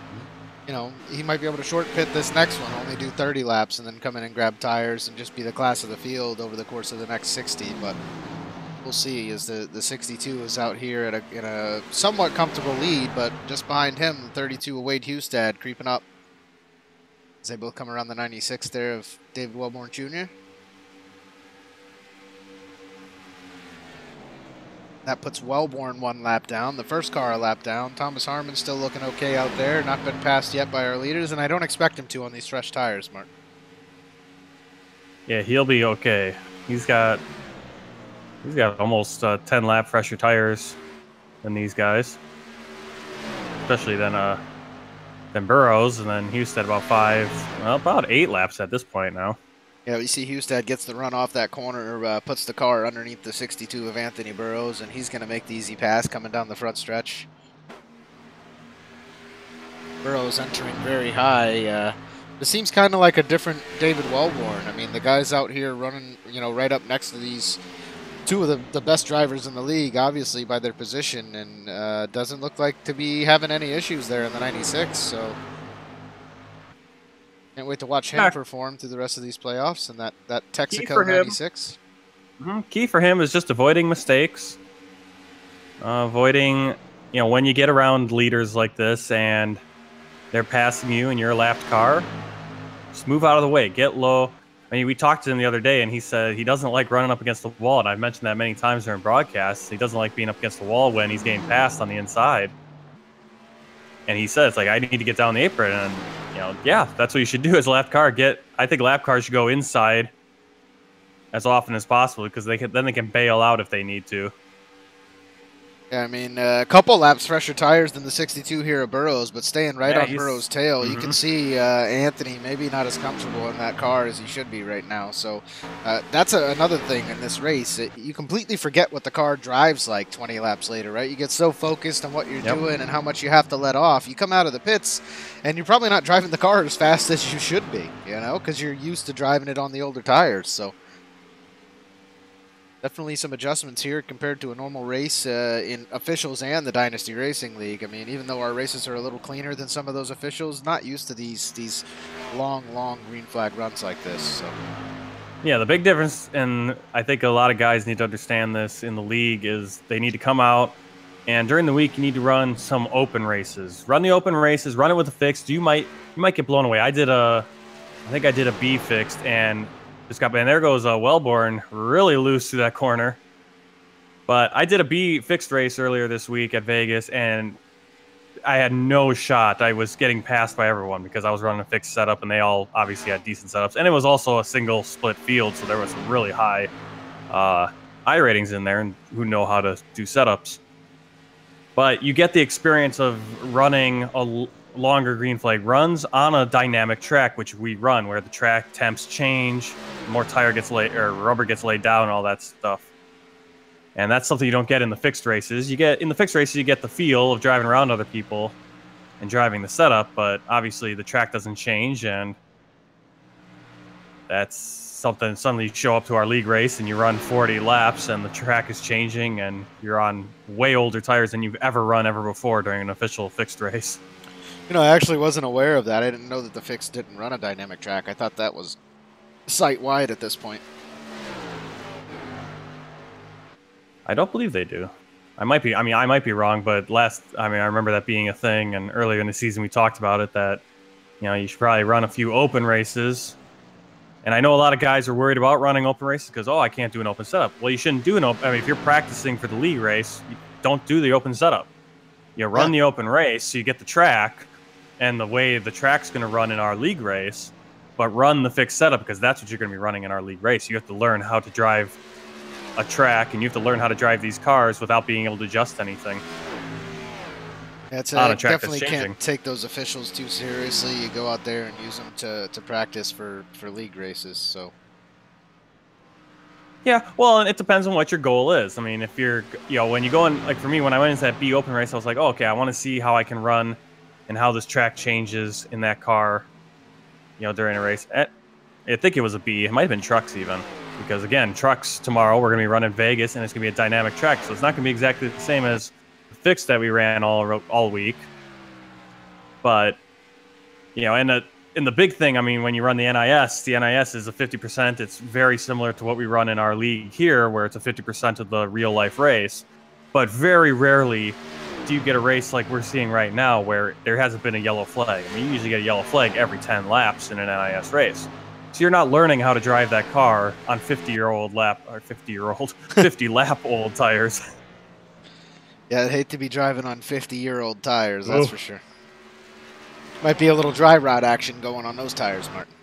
you know, he might be able to short pit this next one, only do 30 laps, and then come in and grab tires and just be the class of the field over the course of the next 60. But we'll see, as the 62 is out here at in a somewhat comfortable lead, but just behind him, the 32 of Wade Hustad creeping up. As they both come around the 96 there of David Wellborn Jr. That puts Wellborn 1 lap down. The first car a lap down. Thomas Harmon still looking okay out there. Not been passed yet by our leaders, and I don't expect him to on these fresh tires, Mark. Yeah, he'll be okay. He's got almost 10 lap fresher tires than these guys. Especially than Burrows, and then Hustad about 8 laps at this point now. Yeah, you see Hustad gets the run off that corner, puts the car underneath the 62 of Anthony Burrows, and he's going to make the easy pass coming down the front stretch. Burrows entering very high. This seems kind of like a different David Wellborn. I mean, the guys out here running, you know, right up next to these 2 of the best drivers in the league, obviously by their position, and doesn't look like to be having any issues there in the 96. So can't wait to watch him perform through the rest of these playoffs and that Texaco 96. Key for him is just avoiding mistakes, avoiding, you know, when you get around leaders like this and they're passing you and you're a lapped car, just move out of the way, get low. I mean, we talked to him the other day, and he said he doesn't like running up against the wall, and I've mentioned that many times during broadcasts. He doesn't like being up against the wall when he's getting passed on the inside. And he says, like, I need to get down the apron, and, you know, yeah, that's what you should do as a lap car. I think lap cars should go inside as often as possible, because then they can bail out if they need to. Yeah, I mean, a couple laps fresher tires than the 62 here of Burrows, but staying right on Burrows' tail. You can see Anthony maybe not as comfortable in that car as he should be right now. So that's another thing in this race. You completely forget what the car drives like 20 laps later, right? You get so focused on what you're doing and how much you have to let off. You come out of the pits, and you're probably not driving the car as fast as you should be, you know, because you're used to driving it on the older tires. So Definitely some adjustments here compared to a normal race in officials and the Dynasty Racing League. I mean, even though our races are a little cleaner than some of those officials, not used to these long green flag runs like this. So. Yeah, the big difference, and I think a lot of guys need to understand this in the league, is they need to come out, and during the week you need to run some open races. Run the open races, run it with a fixed. You might get blown away. I think I did a B fixed, and just got, and there goes Wellborn really loose through that corner. But I did a B fixed race earlier this week at Vegas, and I had no shot. I was getting passed by everyone because I was running a fixed setup, and they all obviously had decent setups. And it was also a single split field, so there was some really high I ratings in there, and who know how to do setups. But you get the experience of running a longer green flag runs on a dynamic track, which we run, where the track temps change, more tire gets laid, or rubber gets laid down, and all that stuff. And that's something you don't get in the fixed races. You get the feel of driving around other people and driving the setup, but obviously the track doesn't change, and that's something. Suddenly you show up to our league race and you run 40 laps, and the track is changing, and you're on way older tires than you've ever run before during an official fixed race. You know, I actually wasn't aware of that. I didn't know that the fixed didn't run a dynamic track. I thought that was site-wide at this point. I don't believe they do. I might be wrong, but I remember that being a thing, and earlier in the season we talked about it, that, you know, you should probably run a few open races. And I know a lot of guys are worried about running open races because, I can't do an open setup. Well, you shouldn't do an open. I mean, if you're practicing for the league race, don't do the open setup. You run the open race so you get the track and the way the track's going to run in our league race, but run the fixed setup because that's what you're going to be running in our league race. You have to learn how to drive a track, and you have to learn how to drive these cars without being able to adjust anything. That's on a track definitely that's changing. Can't take those officials too seriously. You go out there and use them to practice for league races. So. Yeah, well, and it depends on what your goal is. I mean, if you're, when you go in, like for me, when I went into that B open race, I was like, okay, I want to see how I can run and how this track changes in that car, during a race. I think it was a B. It might have been trucks even. Because, again, trucks tomorrow, we're going to be running Vegas, and it's going to be a dynamic track. So it's not going to be exactly the same as the fix that we ran all week. But, and the big thing, I mean, when you run the NIS is a 50%. It's very similar to what we run in our league here, where it's a 50% of the real-life race. But very rarely do you get a race like we're seeing right now where there hasn't been a yellow flag. I mean, you usually get a yellow flag every 10 laps in an NIS race. So you're not learning how to drive that car on 50 lap old tires. Yeah, I'd hate to be driving on 50-year-old tires, that's for sure. Might be a little dry rot action going on those tires, Martin.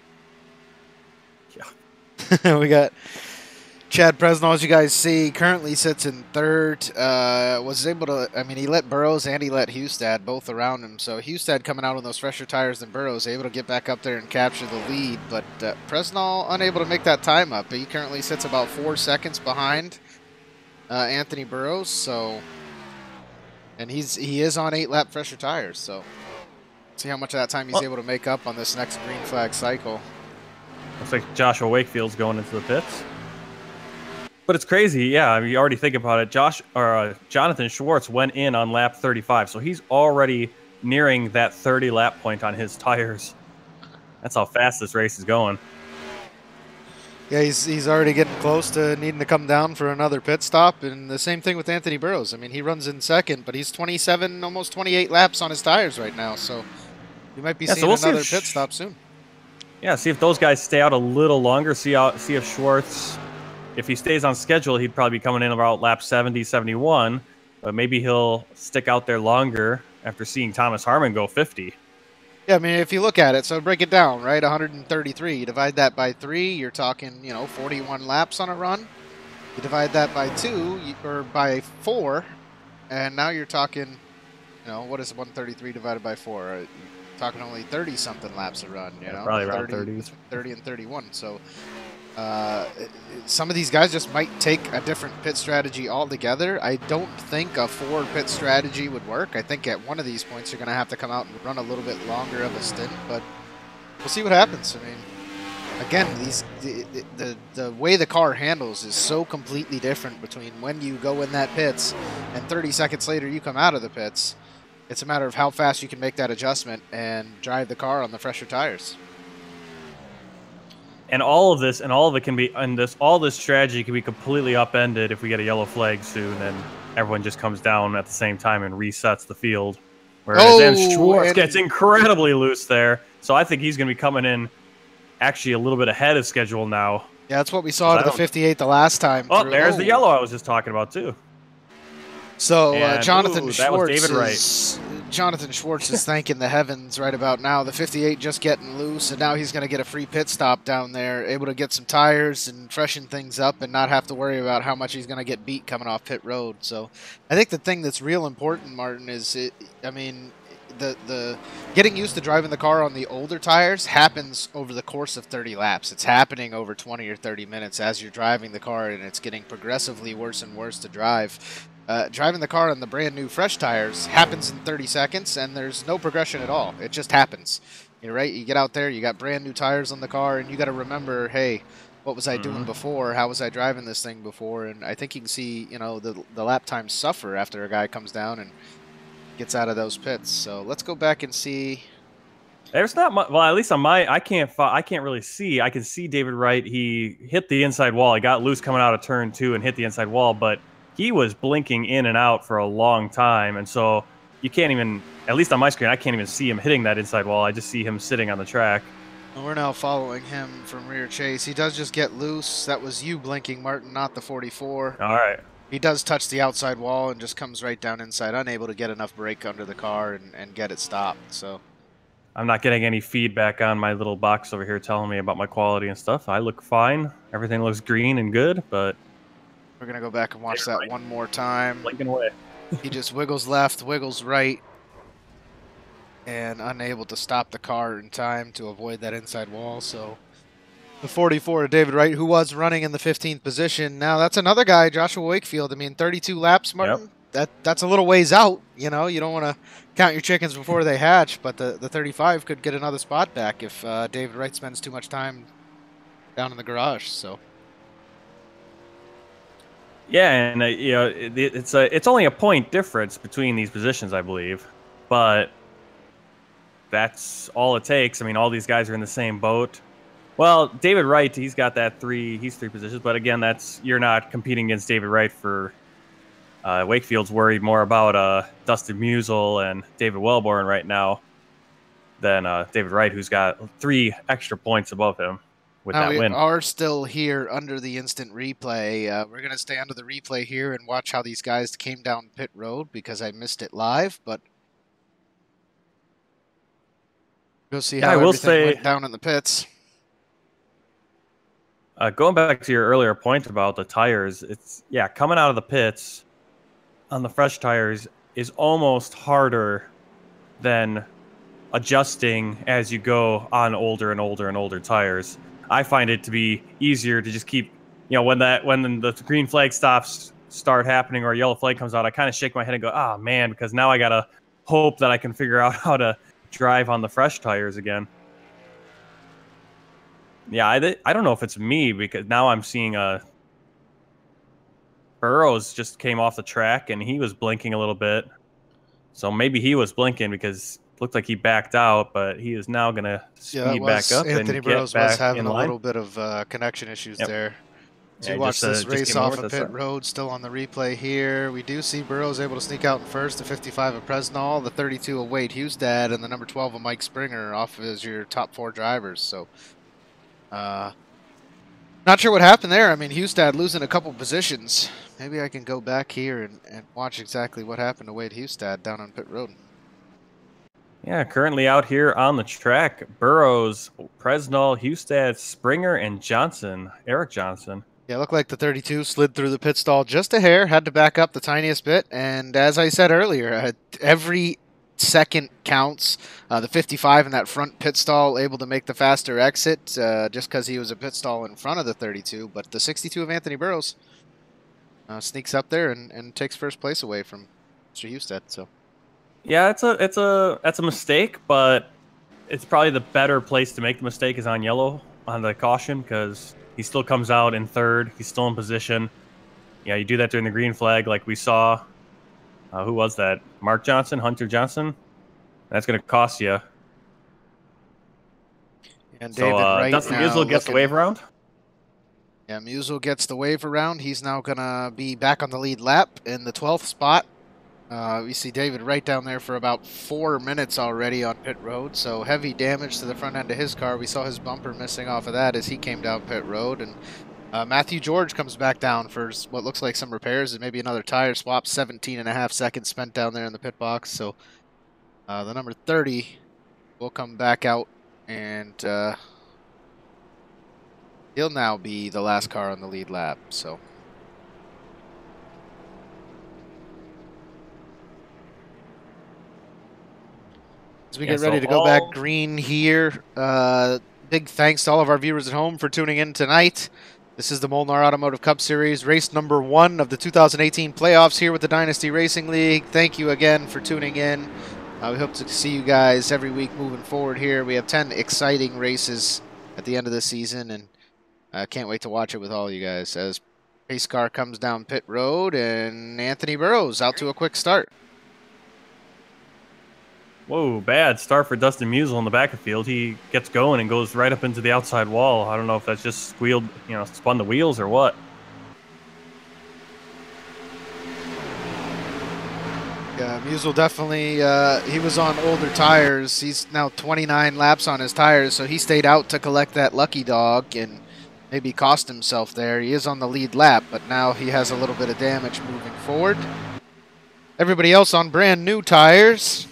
Yeah. We got Chad Presnell, as you guys see, currently sits in third. Was able to, he let Burrows and he let Hustad both around him. So Hustad coming out on those fresher tires than Burrows, able to get back up there and capture the lead. But Presnell unable to make that time up. He currently sits about 4 seconds behind Anthony Burrows. So, and he is on 8-lap fresher tires. So see how much of that time he's able to make up on this next green flag cycle. Looks like Joshua Wakefield's going into the pits. But it's crazy, yeah. I mean, you already think about it. Jonathan Schwartz went in on lap 35, so he's already nearing that 30-lap point on his tires. That's how fast this race is going. Yeah, he's already getting close to needing to come down for another pit stop, and the same thing with Anthony Burrows. I mean, he runs in second, but he's 27, almost 28 laps on his tires right now, so you might be seeing another pit stop soon. Yeah, see if those guys stay out a little longer. See if Schwartz. If he stays on schedule, he'd probably be coming in about lap 70, 71, but maybe he'll stick out there longer after seeing Thomas Harmon go 50. Yeah, I mean, if you look at it, so break it down, right? 133, you divide that by 3, you're talking, 41 laps on a run. You divide that by 2, or by 4, and now you're talking, what is 133 divided by 4? You're talking only 30-something laps a run, Probably around 30. 30 and 31, so... some of these guys just might take a different pit strategy altogether. I don't think a 4 pit strategy would work. I think at one of these points you're going to have to come out and run a little bit longer of a stint, but we'll see what happens. I mean, again, the way the car handles is so completely different between when you go in that pits and 30 seconds later you come out of the pits. It's a matter of how fast you can make that adjustment and drive the car on the fresher tires. And all of this, and all of it can be, and all this strategy can be completely upended if we get a yellow flag soon, and everyone just comes down at the same time and resets the field. Whereas then Schwartz gets incredibly loose there, so I think he's going to be coming in actually a little bit ahead of schedule now. Yeah, that's what we saw at the 58 the last time. Oh, there's the yellow I was just talking about too. So Jonathan Schwartz is thanking the heavens right about now. The 58 just getting loose, and now he's going to get a free pit stop down there, able to get some tires and freshen things up and not have to worry about how much he's going to get beat coming off pit road. So I think the thing that's real important, Martin, is the getting used to driving the car on the older tires happens over the course of 30 laps. It's happening over 20 or 30 minutes as you're driving the car, and it's getting progressively worse and worse to drive. Driving the car on the brand new fresh tires happens in 30 seconds, and there's no progression at all. It just happens. You're right. You get out there, you got brand new tires on the car, and you got to remember, hey, what was I doing before? How was I driving this thing before? And I think you can see, the lap times suffer after a guy comes down and gets out of those pits. So let's go back and see. There's not much. Well, at least on my, I can't really see. I can see David Wright. He hit the inside wall. He got loose coming out of turn 2 and hit the inside wall, but he was blinking in and out for a long time, and so you can't even, at least on my screen, I can't even see him hitting that inside wall. I just see him sitting on the track. And we're now following him from rear chase. He does just get loose. That was you blinking, Martin, not the 44. All right. He does touch the outside wall and just comes right down inside, unable to get enough brake under the car and get it stopped. So I'm not getting any feedback on my little box over here telling me about my quality and stuff. I look fine. Everything looks green and good, but we're going to go back and watch that one more time. Blinking away. He just wiggles left, wiggles right, and unable to stop the car in time to avoid that inside wall. So the 44, David Wright, who was running in the 15th position. Now that's another guy, Joshua Wakefield. I mean, 32 laps, Martin. Yep. That's a little ways out. You don't want to count your chickens before they hatch, but the 35 could get another spot back if David Wright spends too much time down in the garage. So. Yeah, and it's only a point difference between these positions, I believe, but that's all it takes. I mean, all these guys are in the same boat. Well, David Wright, he's got he's 3 positions, but again, you're not competing against David Wright for Wakefield's worried more about Dustin Musial and David Wellborn right now than David Wright, who's got 3 extra points above him. We are still here under the instant replay. We're going to stay under the replay here and watch how these guys came down pit road because I missed it live, but we'll see how everything went down in the pits. Going back to your earlier point about the tires, coming out of the pits on the fresh tires is almost harder than adjusting as you go on older and older and older tires. I find it to be easier to just keep, when the green flag stops start happening or a yellow flag comes out, I kind of shake my head and go, oh man, because now I got to hope that I can figure out how to drive on the fresh tires again. Yeah, I don't know if it's me because now I'm seeing Burrows just came off the track and he was blinking a little bit. So maybe he was blinking because looked like he backed out, but he is now going to speed back up. Anthony and Burrows get back was having in a line. little bit of connection issues there. So Yeah, watch this race off of pit us. road, still on the replay here. We do see Burrows able to sneak out in first, the 55 of Presnall, the 32 of Wade Hustad, and the number 12 of Mike Springer off as your top 4 drivers. So, not sure what happened there. I mean, Hustad losing a couple positions. Maybe I can go back here and watch exactly what happened to Wade Hustad down on pit road. Yeah, currently out here on the track, Burrows, Presnall, Hustad, Springer, and Johnson, Eric Johnson. Yeah, looked like the 32 slid through the pit stall just a hair, had to back up the tiniest bit, and as I said earlier, every second counts. The 55 in that front pit stall able to make the faster exit just because he was a pit stall in front of the 32, but the 62 of Anthony Burrows sneaks up there and takes first place away from Mr. Hustad. So. Yeah, that's a mistake, but it's probably the better place to make the mistake is on yellow on the caution because he still comes out in third. He's still in position. Yeah, you do that during the green flag like we saw. Who was that? Mark Johnson? Hunter Johnson? That's going to cost you. And So David Wright Dustin now Musial gets the wave around. Yeah, Musial gets the wave around. He's now going to be back on the lead lap in the 12th spot. We see David Wright down there for about 4 minutes already on pit road, so heavy damage to the front end of his car. We saw his bumper missing off of that as he came down pit road, and Matthew George comes back down for what looks like some repairs and maybe another tire swap. 17.5 seconds spent down there in the pit box, so the number 30 will come back out, and he'll now be the last car on the lead lap, so... As we get ready to go back green here, big thanks to all of our viewers at home for tuning in tonight. This is the MOLNAR Automotive Cup Series, race number 1 of the 2018 playoffs here with the Dynasty Racing League. Thank you again for tuning in. We hope to see you guys every week moving forward here. We have 10 exciting races at the end of the season, and I can't wait to watch it with all you guys as pace car comes down pit road, and Anthony Burrows out to a quick start. Whoa, bad start for Dustin Musial in the back of the field. He gets going and goes right up into the outside wall. I don't know if that's just squealed, spun the wheels or what. Yeah, Musial definitely, he was on older tires. He's now 29 laps on his tires, so he stayed out to collect that lucky dog and maybe cost himself there. He is on the lead lap, but now he has a little bit of damage moving forward. Everybody else on brand new tires.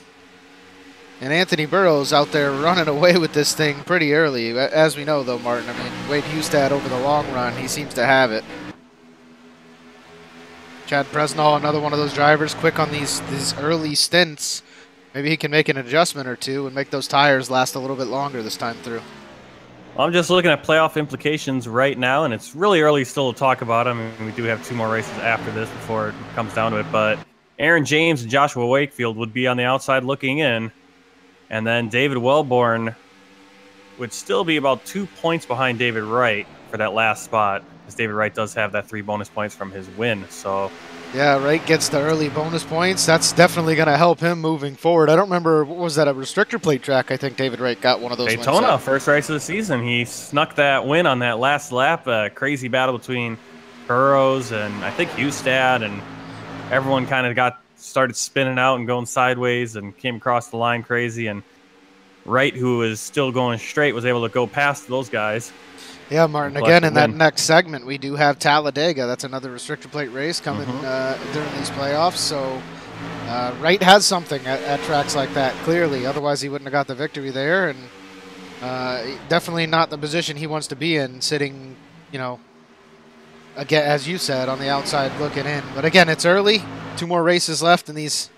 And Anthony Burrows out there running away with this thing pretty early. As we know, though, Martin, I mean, Wade Hustad over the long run, he seems to have it. Chad Presnall, another one of those drivers, quick on these early stints. Maybe he can make an adjustment or two and make those tires last a little bit longer this time through. Well, I'm just looking at playoff implications right now, and it's really early still to talk about them. I mean, we do have 2 more races after this before it comes down to it, but Aaron James and Joshua Wakefield would be on the outside looking in. And then David Wellborn would still be about 2 points behind David Wright for that last spot, because David Wright does have that 3 bonus points from his win. So, yeah, Wright gets the early bonus points. That's definitely going to help him moving forward. I don't remember, what was that, a restrictor plate track? I think David Wright got one of those Daytona, wins. first race of the season. He snuck that win on that last lap. A crazy battle between Burrows and I think Hustad, and everyone kind of started spinning out and going sideways and came across the line crazy, and Wright, who was still going straight, was able to go past those guys. Yeah, Martin, again, in that next segment, we do have Talladega. That's another restrictor plate race coming during these playoffs. So Wright has something at tracks like that, clearly. Otherwise, he wouldn't have got the victory there. And definitely not the position he wants to be in, sitting, again, as you said, on the outside looking in. But again, it's early. 2 more races left in these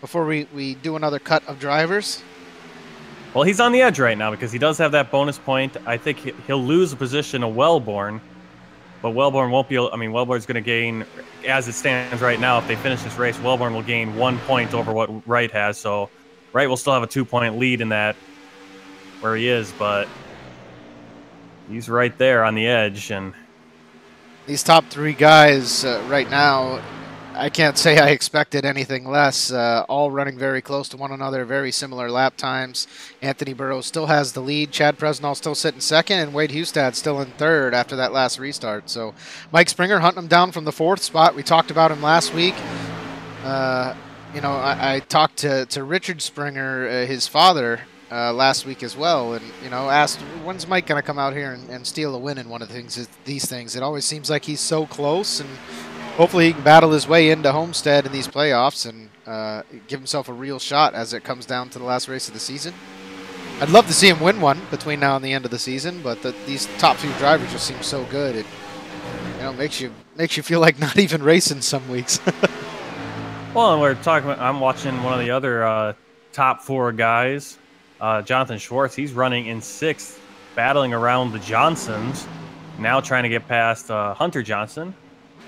before we do another cut of drivers. Well, he's on the edge right now because he does have that bonus point. I think he'll lose the position to Wellborn, but Wellborn won't be able, Wellborn's going to gain, as it stands right now, if they finish this race, Wellborn will gain 1 point over what Wright has. So Wright will still have a 2-point lead in that where he is, but he's right there on the edge. And these top 3 guys right now, I can't say I expected anything less. All running very close to one another, very similar lap times. Anthony Burrows still has the lead. Chad Presnall still sitting second, and Wade Hustad still in third after that last restart. So Mike Springer hunting him down from the 4th spot. We talked about him last week. I talked to Richard Springer, his father, last week as well, and asked, when's Mike going to come out here and steal a win in one of these things? It always seems like he's so close, and hopefully he can battle his way into Homestead in these playoffs and give himself a real shot as it comes down to the last race of the season. I'd love to see him win one between now and the end of the season, but these top 2 drivers just seem so good. It makes you feel like not even racing some weeks. Well, and we're talking. I'm watching one of the other top 4 guys, Jonathan Schwartz. He's running in 6th, battling around the Johnsons, now trying to get past Hunter Johnson.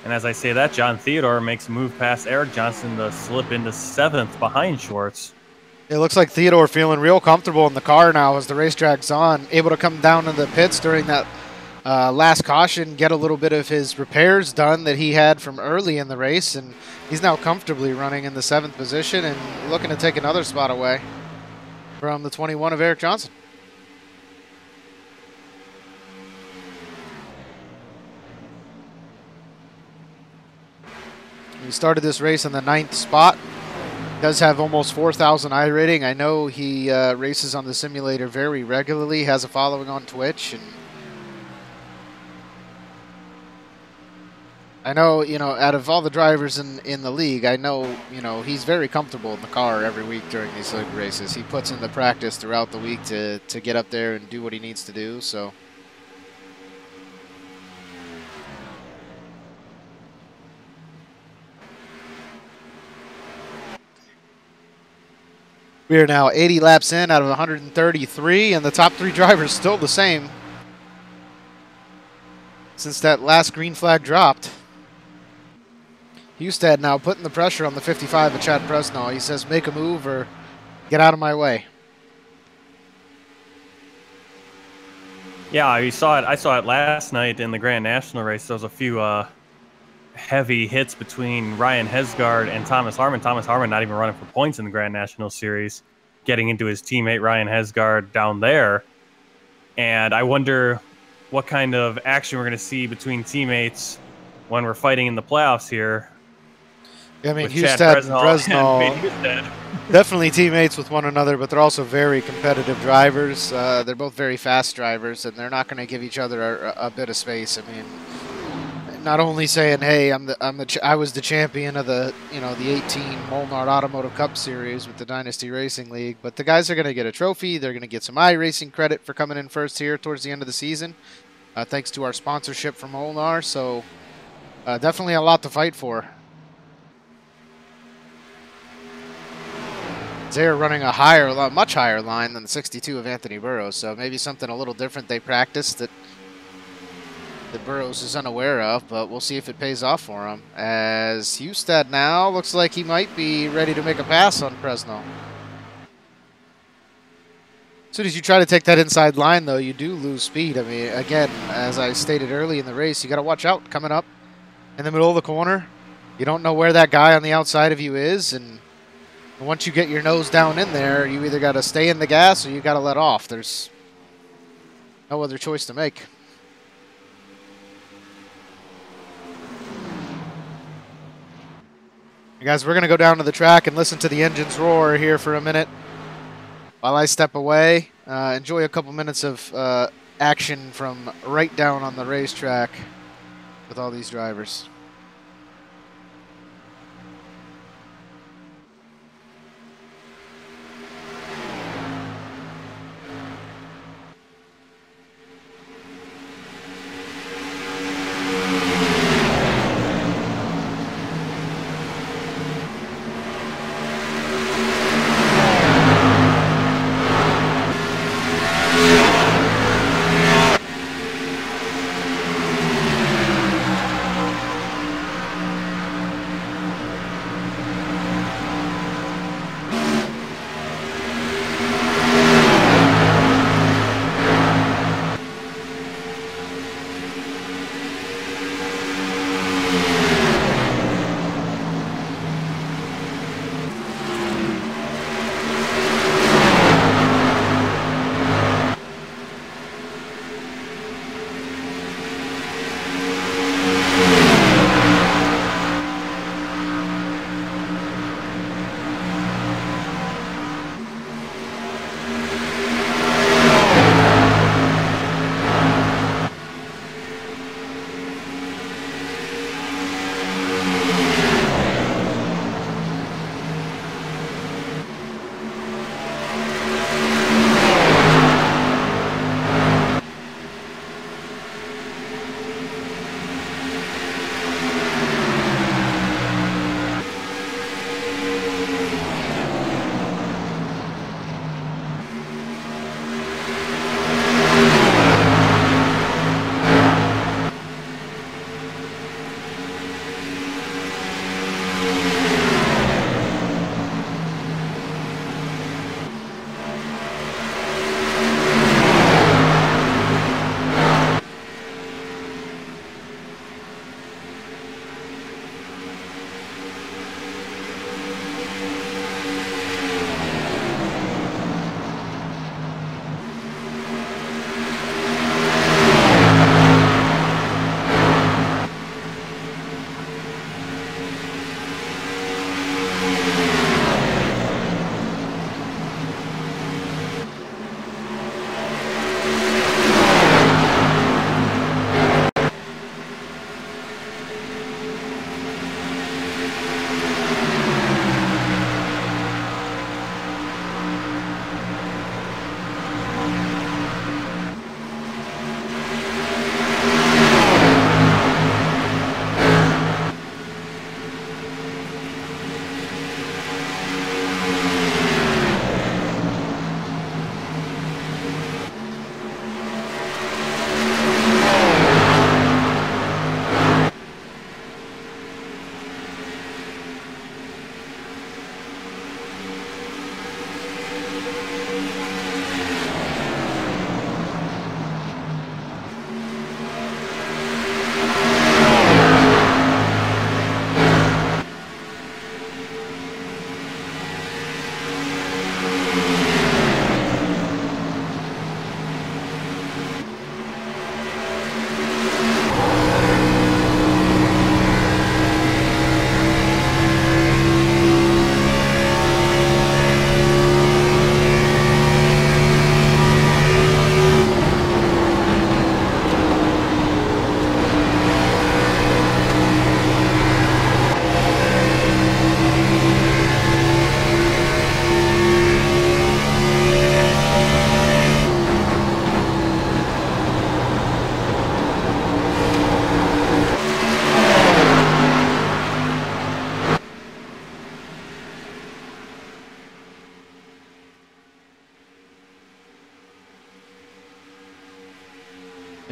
And as I say that, John Theodore makes a move past Eric Johnson to slip into 7th behind Schwartz. It looks like Theodore feeling real comfortable in the car now as the race drags on, able to come down to the pits during that last caution, get a little bit of his repairs done that he had from early in the race, and he's now comfortably running in the 7th position and looking to take another spot away from the 21 of Eric Johnson. He started this race in the 9th spot. Does have almost 4,000 iRating. I know he races on the simulator very regularly, has a following on Twitch, and I know, you know, out of all the drivers in the league, I know, you know, he's very comfortable in the car every week during these league races. He puts in the practice throughout the week to get up there and do what he needs to do, so. We are now 80 laps in out of 133, and the top 3 drivers still the same since that last green flag dropped. Hustad now putting the pressure on the 55 of Chad Presnell. He says, make a move or get out of my way. Yeah, you saw it. I saw it last night in the Grand National race. There was a few heavy hits between Ryan Hesgaard and Thomas Harmon. Thomas Harmon not even running for points in the Grand National Series, getting into his teammate Ryan Hesgaard down there. And I wonder what kind of action we're going to see between teammates when we're fighting in the playoffs here. I mean, Hustad and Presnell, definitely teammates with one another, but they're also very competitive drivers. They're both very fast drivers, and they're not going to give each other a bit of space. I mean, not only saying, "Hey, I was the champion of the the 18 MOLNAR Automotive Cup Series with the Dynasty Racing League," but the guys are going to get a trophy. They're going to get some iRacing credit for coming in first here towards the end of the season, thanks to our sponsorship from MOLNAR. So, definitely a lot to fight for. They're running a much higher line than the 62 of Anthony Burrows, so maybe something a little different they practiced that Burrows is unaware of, but we'll see if it pays off for him. As Hustad now looks like he might be ready to make a pass on Presnell. As soon as you try to take that inside line, though, you do lose speed. I mean, again, as I stated early in the race, you got to watch out coming up in the middle of the corner. You don't know where that guy on the outside of you is, and once you get your nose down in there, you either got to stay in the gas or you got to let off. There's no other choice to make. Hey guys, we're going to go down to the track and listen to the engines roar here for a minute while I step away. Enjoy a couple minutes of action from right down on the racetrack with all these drivers.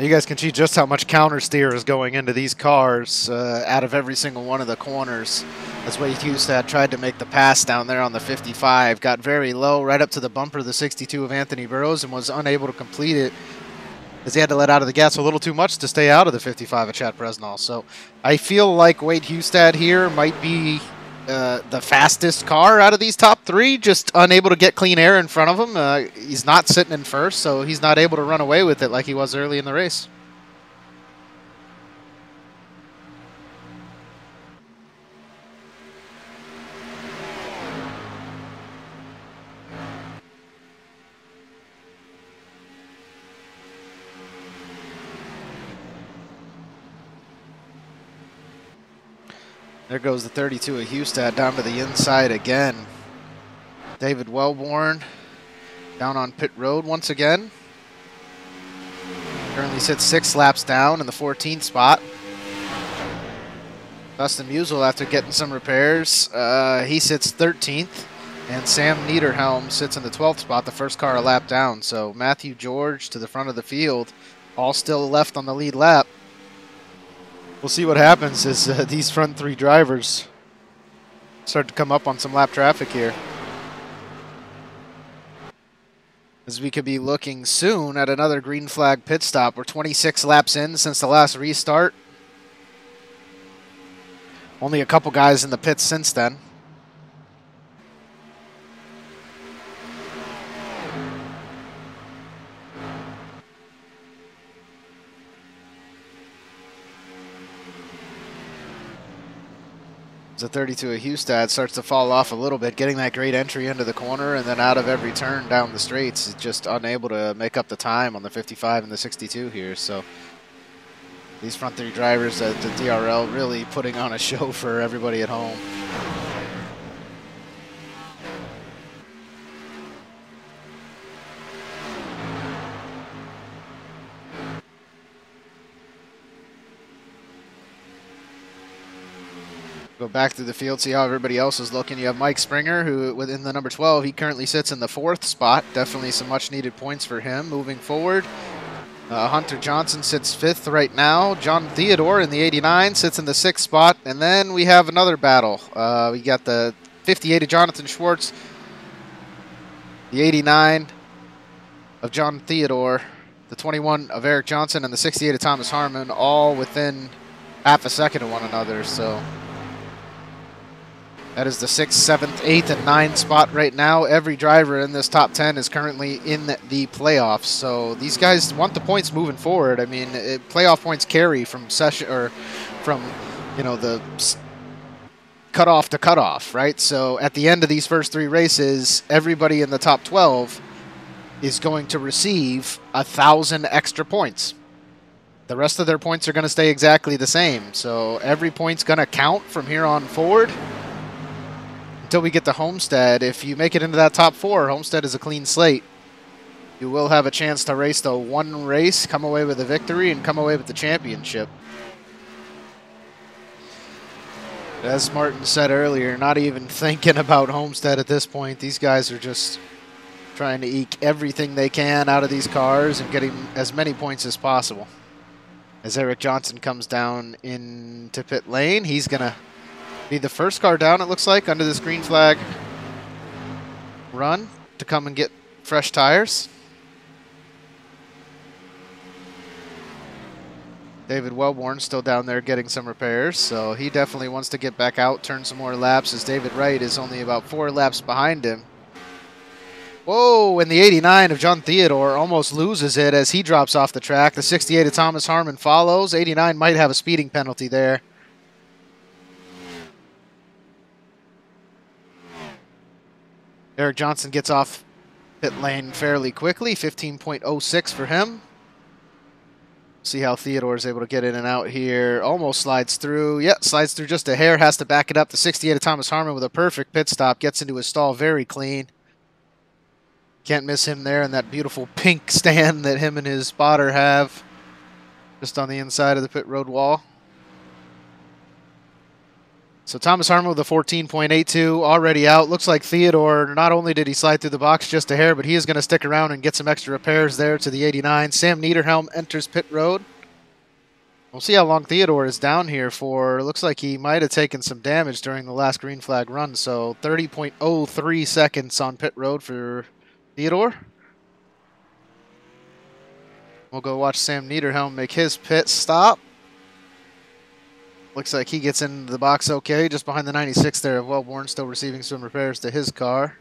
You guys can see just how much counter steer is going into these cars out of every single one of the corners. That's what Hustad tried to make the pass down there on the 55. Got very low right up to the bumper of the 62 of Anthony Burrows and was unable to complete it as he had to let out of the gas a little too much to stay out of the 55 of Chad Presnall. So I feel like Wade Hustad here might be the fastest car out of these top three, just unable to get clean air in front of him. He's not sitting in first, so he's not able to run away with it like he was early in the race. There goes the 32 of Hustad down to the inside again. David Wellborn down on pit road once again. Currently sits 6 laps down in the 14th spot. Dustin Musial, after getting some repairs, he sits 13th. And Sam Niederhelm sits in the 12th spot, the first car a lap down. So Matthew George to the front of the field, all still left on the lead lap. We'll see what happens as these front 3 drivers start to come up on some lap traffic here. As we could be looking soon at another green flag pit stop. We're 26 laps in since the last restart. Only a couple guys in the pits since then. The 32 of Hustad starts to fall off a little bit, getting that great entry into the corner and then out of every turn down the straights. It's just unable to make up the time on the 55 and the 62 here. So these front 3 drivers at the DRL really putting on a show for everybody at home. Go back through the field, see how everybody else is looking. You have Mike Springer, who within the number 12, he currently sits in the 4th spot. Definitely some much needed points for him moving forward. Hunter Johnson sits 5th right now. John Theodore in the 89 sits in the 6th spot. And then we have another battle. We got the 58 of Jonathan Schwartz, the 89 of John Theodore, the 21 of Eric Johnson, and the 68 of Thomas Harmon, all within half a second of one another. So that is the 6th, 7th, 8th, and 9th spot right now. Every driver in this top 10 is currently in the playoffs. So these guys want the points moving forward. I mean, playoff points carry from session or from, you know, the cutoff to cutoff, right? So at the end of these first 3 races, everybody in the top 12 is going to receive 1,000 extra points. The rest of their points are going to stay exactly the same. So every point's going to count from here on forward until we get to Homestead. If you make it into that top 4, Homestead is a clean slate. You will have a chance to race the one race, come away with a victory, and come away with the championship. As Martin said earlier, not even thinking about Homestead at this point. These guys are just trying to eke everything they can out of these cars and getting as many points as possible. As Eric Johnson comes down into pit lane, he's going to be the first car down, it looks like, under this green flag run to come and get fresh tires. David Wellborn still down there getting some repairs, so he definitely wants to get back out, turn some more laps, as David Wright is only about 4 laps behind him. Whoa, and the 89 of John Theodore almost loses it as he drops off the track. The 68 of Thomas Harmon follows. 89 might have a speeding penalty there. Eric Johnson gets off pit lane fairly quickly, 15.06 for him. See how Theodore is able to get in and out here. Almost slides through. Yep, slides through just a hair, has to back it up. The 68 of Thomas Harmon with a perfect pit stop, gets into his stall very clean. Can't miss him there in that beautiful pink stand that him and his spotter have just on the inside of the pit road wall. So Thomas Harmon with a 14.82 already out. Looks like Theodore, not only did he slide through the box just a hair, but he is going to stick around and get some extra repairs there to the 89. Sam Niederhelm enters pit road. We'll see how long Theodore is down here for. Looks like he might have taken some damage during the last green flag run. So 30.03 seconds on pit road for Theodore. We'll go watch Sam Niederhelm make his pit stop. Looks like he gets into the box okay, just behind the 96 there of Wellborn, still receiving some repairs to his car.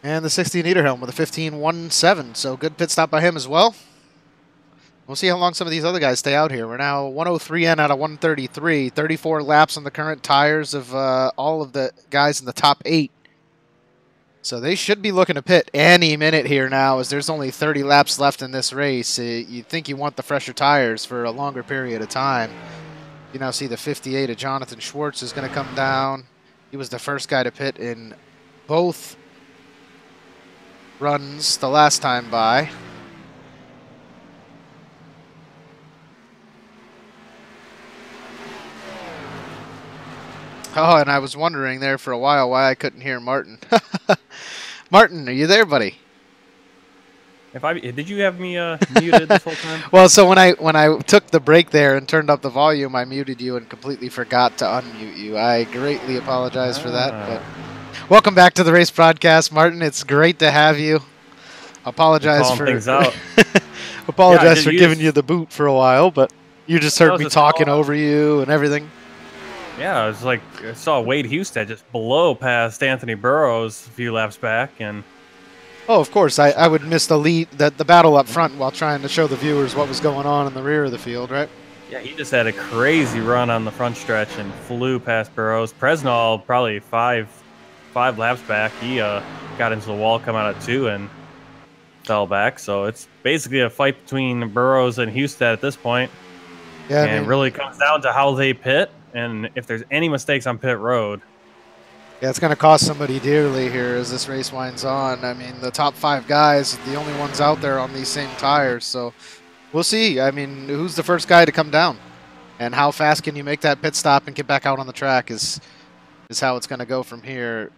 And the 60 Niederhelm with a 15.17, so good pit stop by him as well. We'll see how long some of these other guys stay out here. We're now 103 in out of 133, 34 laps on the current tires of all of the guys in the top 8. So they should be looking to pit any minute here now, as there's only 30 laps left in this race. You'd think you want the fresher tires for a longer period of time. You now see the 58 of Jonathan Schwartz is going to come down. He was the first guy to pit in both runs the last time by. Oh, and I was wondering there for a while why I couldn't hear Martin. Martin, are you there, buddy? Did you have me muted this whole time? Well, so when I took the break there and turned up the volume, I muted you and completely forgot to unmute you. I greatly apologize for that. But welcome back to the race broadcast, Martin. It's great to have you. Apologize for things out. apologize for giving you the boot for a while, but you just heard me talking over you and everything. Yeah, it was like I saw Wade Husted just blow past Anthony Burrows a few laps back, and oh, of course, I would miss the lead, the battle up front while trying to show the viewers what was going on in the rear of the field, right? Yeah, he just had a crazy run on the front stretch and flew past Burrows. Presnall probably five laps back, he got into the wall, come out at 2, and fell back. So it's basically a fight between Burrows and Husted at this point. Yeah, and it really comes down to how they pit. And if there's any mistakes on pit road, yeah, it's going to cost somebody dearly here as this race winds on. I mean, the top 5 guys, the only ones out there on these same tires. So we'll see. I mean, who's the first guy to come down? And how fast can you make that pit stop and get back out on the track is how it's going to go from here.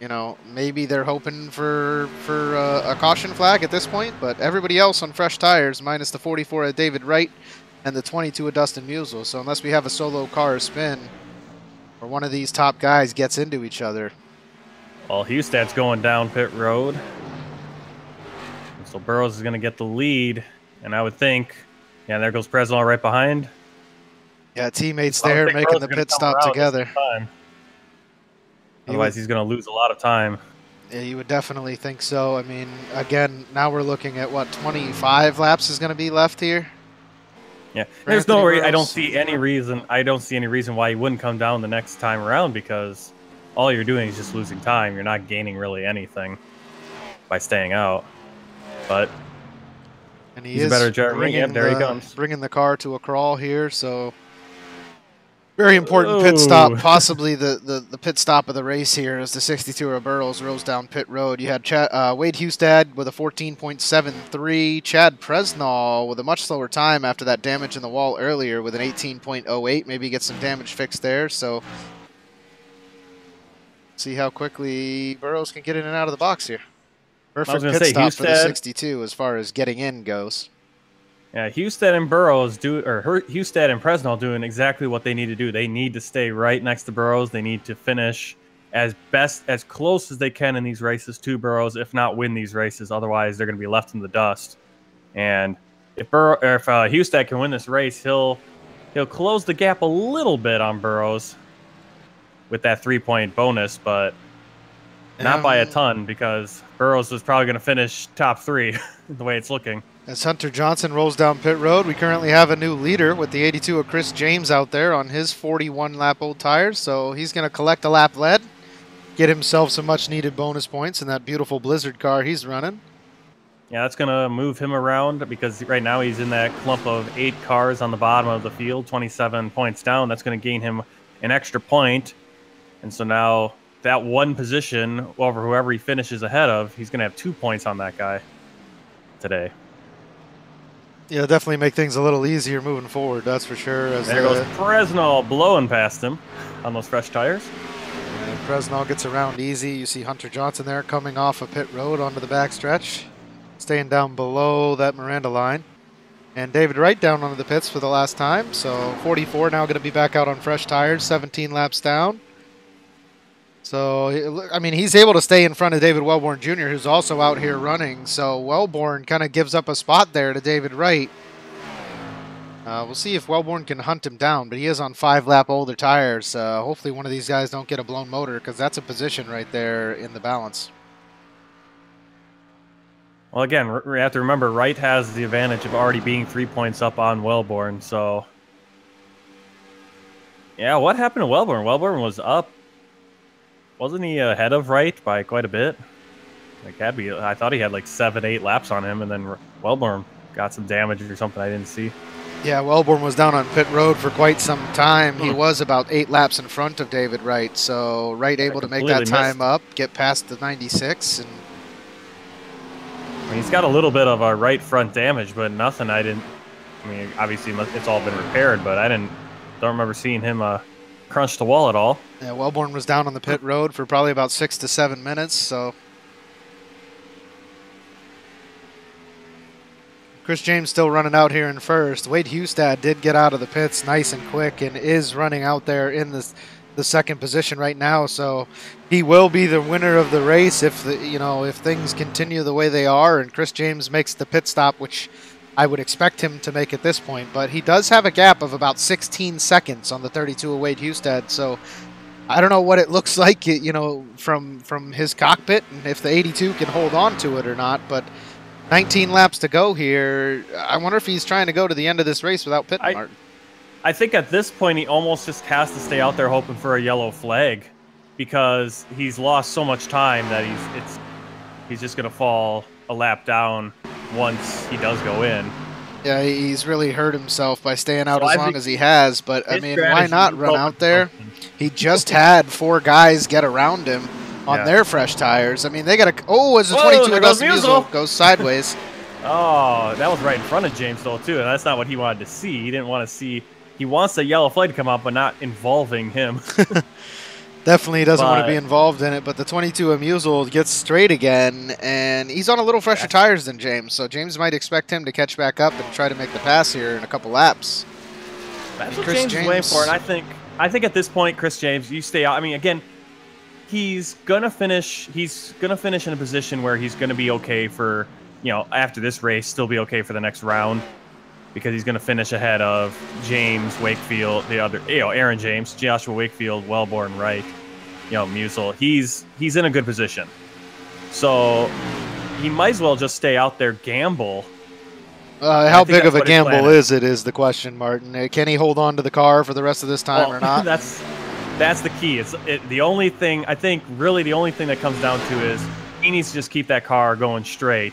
You know, maybe they're hoping for a caution flag at this point, but everybody else on fresh tires, minus the 44 of David Wright and the 22 of Dustin Musial. So unless we have a solo car spin or one of these top guys gets into each other. Well, Husted's going down pit road. So Burrows is going to get the lead. And I would think, yeah, there goes Presnall right behind. Yeah, teammates there making the pit stop together. Otherwise, he's going to lose a lot of time. Yeah, you would definitely think so. I mean, again, now we're looking at, what, 25 laps is going to be left here? Yeah, there's no I don't see any reason why you wouldn't come down the next time around, because all you're doing is just losing time. You're not gaining really anything by staying out. But and he's a better driver. Yeah, there he comes. Bringing the car to a crawl here, so very important pit stop, possibly the pit stop of the race here as the 62 of Burrows rolls down pit road. You had Wade Husted with a 14.73, Chad Presnall with a much slower time after that damage in the wall earlier with an 18.08. Maybe get some damage fixed there, so see how quickly Burrows can get in and out of the box here. Perfect pit stop for the 62 as far as getting in goes. Yeah, Husted and Burrows Husted and Presnall doing exactly what they need to do. They need to stay right next to Burrows. They need to finish as close as they can in these races to Burrows, if not win these races. Otherwise, they're going to be left in the dust. And if Husted can win this race, he'll close the gap a little bit on Burrows with that 3-point bonus, but not by a ton, because Burrows is probably going to finish top 3 the way it's looking. As Hunter Johnson rolls down pit road, we currently have a new leader with the 82 of Chris James out there on his 41-lap old tires. So he's going to collect a lap lead, get himself some much-needed bonus points in that beautiful Blizzard car he's running. Yeah, that's going to move him around, because right now he's in that clump of 8 cars on the bottom of the field, 27 points down. That's going to gain him an extra point. And so now that one position over whoever he finishes ahead of, he's going to have 2 points on that guy today. Yeah, definitely make things a little easier moving forward. That's for sure. As There goes Fresnel blowing past him on those fresh tires. And Fresnel gets around easy. You see Hunter Johnson there coming off a pit road onto the backstretch, staying down below that Miranda line. And David Wright down onto the pits for the last time. So 44 now going to be back out on fresh tires, 17 laps down. So, I mean, he's able to stay in front of David Wellborn Jr., who's also out here running. So Wellborn kind of gives up a spot there to David Wright. We'll see if Wellborn can hunt him down, but he is on 5-lap older tires. Hopefully one of these guys don't get a blown motor, because that's a position right there in the balance. Well, again, we have to remember Wright has the advantage of already being 3 points up on Wellborn. So, yeah, what happened to Wellborn? Wellborn was up. Wasn't he ahead of Wright by quite a bit? Like, I thought he had like 7-8 laps on him, and then Wellborn got some damage or something I didn't see. Yeah, Wellborn was down on pit road for quite some time. He was about 8 laps in front of David Wright, so Wright able to make that time up, get past the 96. And I mean, he's got a little bit of a right front damage, but nothing I mean, obviously it's all been repaired, but don't remember seeing him crunch the wall at all. Yeah, Wellborn was down on the pit road for probably about 6 to 7 minutes, so. Chris James still running out here in first. Wade Hustad did get out of the pits nice and quick and is running out there in the second position right now, so he will be the winner of the race if things continue the way they are and Chris James makes the pit stop, which I would expect him to make at this point. But he does have a gap of about 16 seconds on the 32 of Wade Hustad, so I don't know what it looks like, from his cockpit, and if the 82 can hold on to it or not. But 19 laps to go here. I wonder if he's trying to go to the end of this race without pitting, Martin. I think at this point he almost just has to stay out there hoping for a yellow flag, because he's lost so much time that he's just going to fall a lap down once he does go in. Yeah, he's really hurt himself by staying out as long as he has, but I mean, why not run out there? He just had 4 guys get around him on their fresh tires. I mean, they got a... Oh, as a 22 Augusta Musial goes sideways. Oh, that was right in front of James, though, too, and that's not what he wanted to see. He didn't want to see... He wants the yellow flag to come out, but not involving him. Definitely doesn't want to be involved in it, but the 22 Musial gets straight again, and he's on a little fresher tires than James, so James might expect him to catch back up and try to make the pass here in a couple laps. That's what James is waiting for, and I think at this point, Chris James, you stay out. I mean, again, he's gonna finish in a position where he's gonna be okay for, after this race, still be okay for the next round, because he's gonna finish ahead of James, Wakefield, the other, Aaron James, Joshua Wakefield, Wellborn, Wright, Musial. He's in a good position, so he might as well just stay out there, gamble. How big of a gamble is the question, Martin. Can he hold on to the car for the rest of this time or not? That's the key. The only thing, I think, really the only thing that comes down to is he needs to just keep that car going straight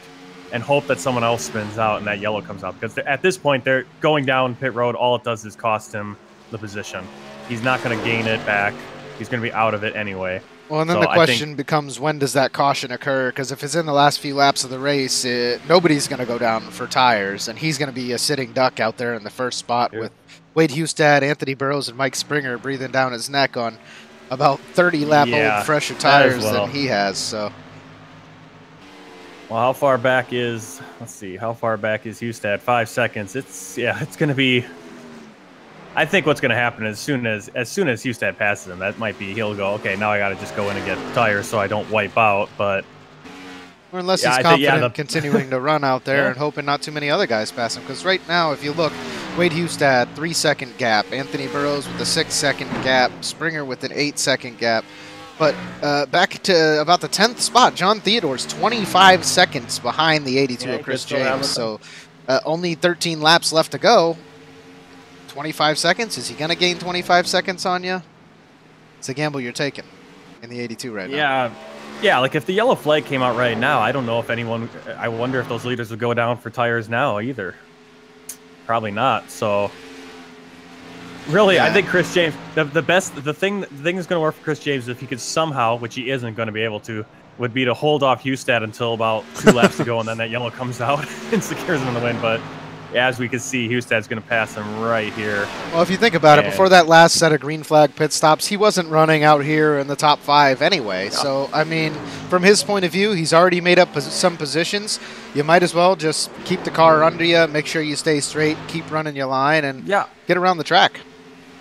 and hope that someone else spins out and that yellow comes out. Because at this point, they're going down pit road. All it does is cost him the position. He's not going to gain it back. He's going to be out of it anyway. Well, and then the question becomes, when does that caution occur? Because if it's in the last few laps of the race, nobody's going to go down for tires, and he's going to be a sitting duck out there in the first spot with Wade Hustad, Anthony Burrows, and Mike Springer breathing down his neck on about 30-lap old fresher tires than he has. So, well, how far back is? Let's see. How far back is Hustad? 5 seconds. It's going to be. I think what's going to happen is as soon as Hustad passes him, that might be he'll go, okay, now I got to just go in and get tires so I don't wipe out. But or unless he's confident continuing to run out there and hoping not too many other guys pass him. Because right now, if you look, Wade Hustad, 3-second gap. Anthony Burrows with a 6-second gap. Springer with an 8-second gap. But back to about the 10th spot, John Theodore's 25 seconds behind the 82 of Chris James. So only 13 laps left to go. 25 seconds? Is he going to gain 25 seconds on you? It's a gamble you're taking in the 82 right now. Yeah, like if the yellow flag came out right now, I don't know if anyone... I wonder if those leaders would go down for tires now either. Probably not, so... Really, I think Chris James... The thing that's going to work for Chris James, if he could somehow, which he isn't going to be able to, would be to hold off Hustad until about 2 laps to go, and then that yellow comes out and secures him in the win. But as we can see, Hustad's going to pass him right here. Well, if you think about it, before that last set of green flag pit stops, he wasn't running out here in the top 5 anyway. Yeah. So, I mean, from his point of view, he's already made up some positions. You might as well just keep the car under you, make sure you stay straight, keep running your line, and get around the track.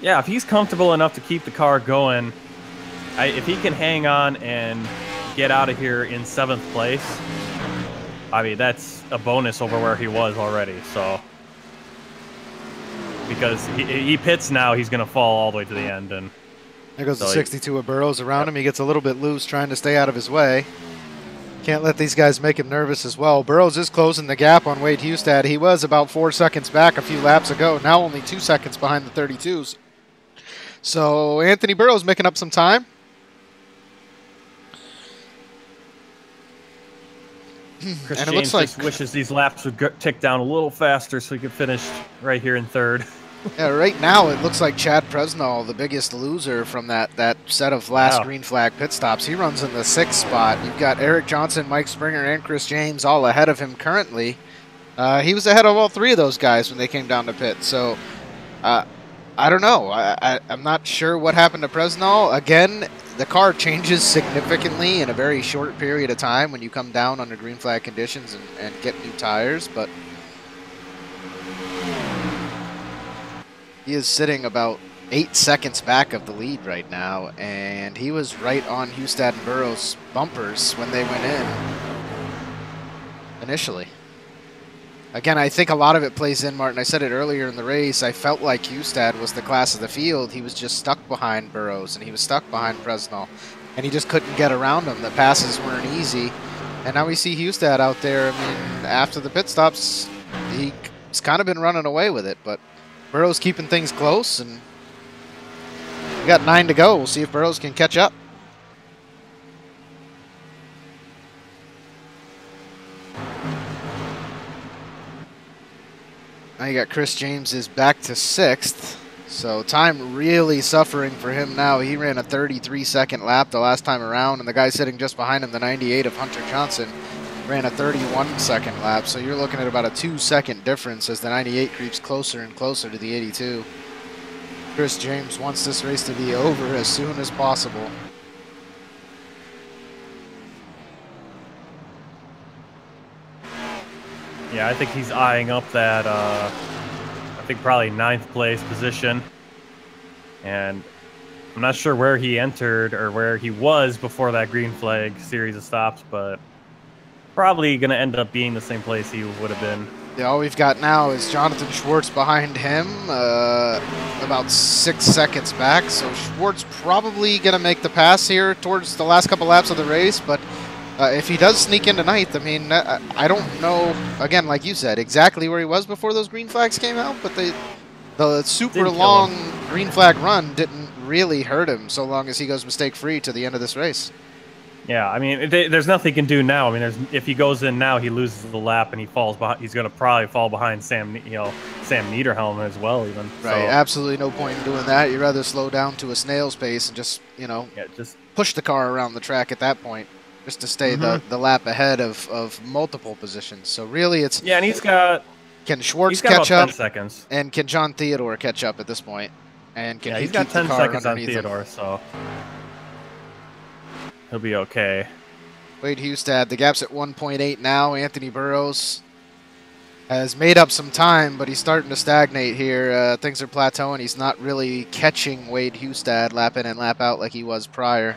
Yeah, if he's comfortable enough to keep the car going, if he can hang on and get out of here in 7th place, I mean, that's a bonus over where he was already. So, because he pits now, he's going to fall all the way to the end. And there goes the 62 of Burrows around him. He gets a little bit loose trying to stay out of his way. Can't let these guys make him nervous as well. Burrows is closing the gap on Wade Hustad. He was about 4 seconds back a few laps ago. Now only 2 seconds behind the 32s. So Anthony Burrows making up some time. Chris James looks like just wishes these laps would tick down a little faster so he could finish right here in 3rd. Yeah, right now it looks like Chad Presnall, the biggest loser from that set of last green flag pit stops. He runs in the 6th spot. You've got Eric Johnson, Mike Springer, and Chris James all ahead of him currently. He was ahead of all 3 of those guys when they came down to pit. So I don't know. I'm not sure what happened to Presnall. Again, the car changes significantly in a very short period of time when you come down under green flag conditions and get new tires, but he is sitting about 8 seconds back of the lead right now, and he was right on Hustad and Burrows' bumpers when they went in initially. Again, I think a lot of it plays in, Martin. I said it earlier in the race. I felt like Hustad was the class of the field. He was just stuck behind Burrows, and he was stuck behind Presnall, and he just couldn't get around him. The passes weren't easy. And now we see Hustad out there. I mean, after the pit stops, he's kind of been running away with it, but Burrows keeping things close, and we got 9 to go. We'll see if Burrows can catch up. Now you got Chris James is back to 6th, so time really suffering for him now. He ran a 33-second lap the last time around, and the guy sitting just behind him, the 98 of Hunter Johnson, ran a 31-second lap. So you're looking at about a 2-second difference as the 98 creeps closer and closer to the 82. Chris James wants this race to be over as soon as possible. Yeah, I think he's eyeing up that, I think probably 9th place position. And I'm not sure where he entered or where he was before that green flag series of stops, but probably going to end up being the same place he would have been. Yeah, all we've got now is Jonathan Schwartz behind him, about 6 seconds back. So Schwartz probably going to make the pass here towards the last couple laps of the race, but if he does sneak into 9th, I mean, I don't know, again, like you said, exactly where he was before those green flags came out, but the super long green flag run didn't really hurt him so long as he goes mistake-free to the end of this race. Yeah, I mean, there's nothing he can do now. I mean, if he goes in now, he loses the lap and he falls behind. He's going to probably fall behind Sam Niederhelm as well, even. Right, so, absolutely no point in doing that. You'd rather slow down to a snail's pace and just, just push the car around the track at that point, just to stay the lap ahead of multiple positions. So really, it's and he's got. Can Schwartz catch up? 10 seconds. And can John Theodore catch up at this point? And can he he's got keep 10 the car seconds on underneath Theodore, him? so he'll be okay. Wade Hustad, the gap's at 1.8 now. Anthony Burrows has made up some time, but he's starting to stagnate here. Things are plateauing. He's not really catching Wade Hustad lap in and lap out like he was prior.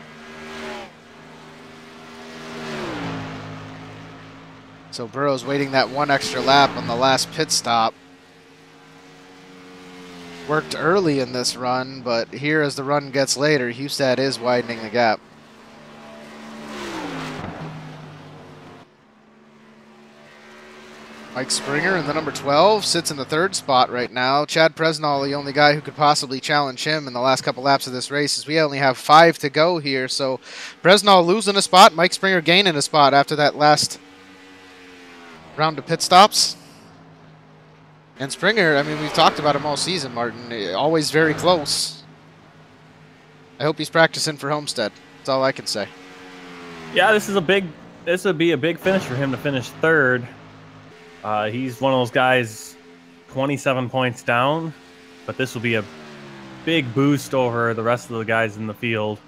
So Burrows waiting that 1 extra lap on the last pit stop. Worked early in this run, but here as the run gets later, Hustad is widening the gap. Mike Springer in the number 12 sits in the 3rd spot right now. Chad Presnall, the only guy who could possibly challenge him in the last couple laps of this race, as we only have 5 to go here. So Presnall losing a spot, Mike Springer gaining a spot after that last round of pit stops. And Springer, I mean, we've talked about him all season, Martin. Always very close. I hope he's practicing for Homestead. That's all I can say. Yeah, this would be a big finish for him to finish 3rd. He's one of those guys, 27 points down, but this will be a big boost over the rest of the guys in the field.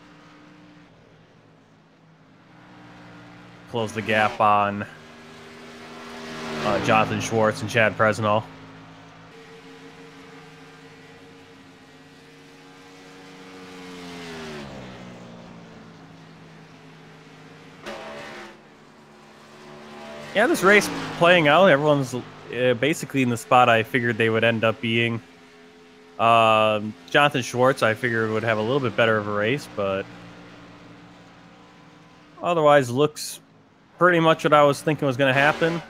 Close the gap on Jonathan Schwartz and Chad Presnell. Yeah, this race playing out, everyone's basically in the spot I figured they would end up being. Jonathan Schwartz, I figured would have a little bit better of a race, but otherwise looks pretty much what I was thinking was going to happen.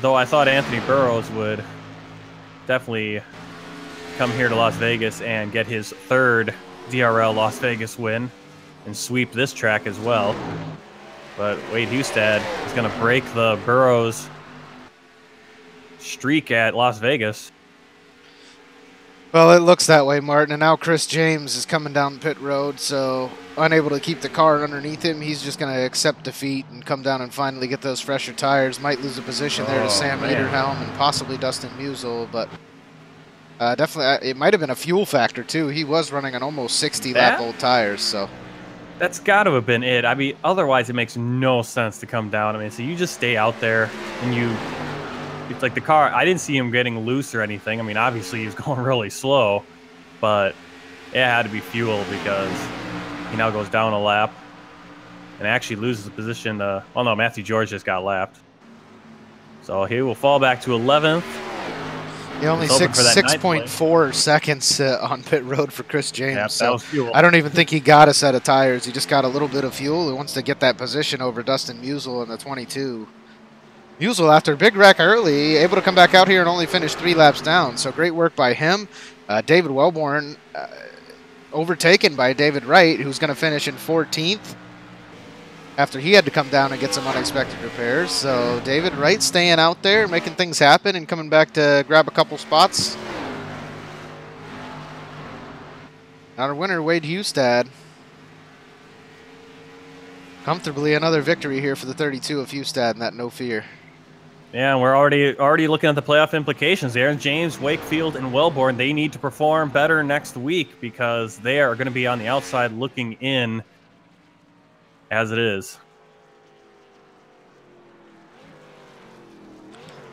Though I thought Anthony Burrows would definitely come here to Las Vegas and get his third DRL Las Vegas win and sweep this track as well. But Wade Hustad is going to break the Burrows streak at Las Vegas. Well, it looks that way, Martin. And now Chris James is coming down pit road, so unable to keep the car underneath him, he's just going to accept defeat and come down and finally get those fresher tires. Might lose a position there to Sam Niederhelm and possibly Dustin Musial, but definitely it might have been a fuel factor too. He was running on almost 60 lap old tires, so that's got to have been it. I mean, otherwise it makes no sense to come down. I mean, so you just stay out there and it's like the car, I didn't see him getting loose or anything. I mean, obviously he was going really slow, but it had to be fuel because he now goes down a lap and actually loses the position. Oh no, Matthew George just got lapped. So he will fall back to 11th. Yeah, only 6.4 seconds on pit road for Chris James. Yep, so that was fuel. I don't even think he got a set of tires. He just got a little bit of fuel. He wants to get that position over Dustin Musial in the 22. Musial, after a big wreck early, able to come back out here and only finish 3 laps down. So great work by him. David Wellborn overtaken by David Wright, who's going to finish in 14th. After he had to come down and get some unexpected repairs. So David Wright staying out there, making things happen and coming back to grab a couple spots. Our winner, Wade Hustad. Comfortably another victory here for the 32 of Hustad and that no fear. Yeah, we're already looking at the playoff implications. Aaron James, Wakefield, and Wellborn, they need to perform better next week because they are going to be on the outside looking in as it is.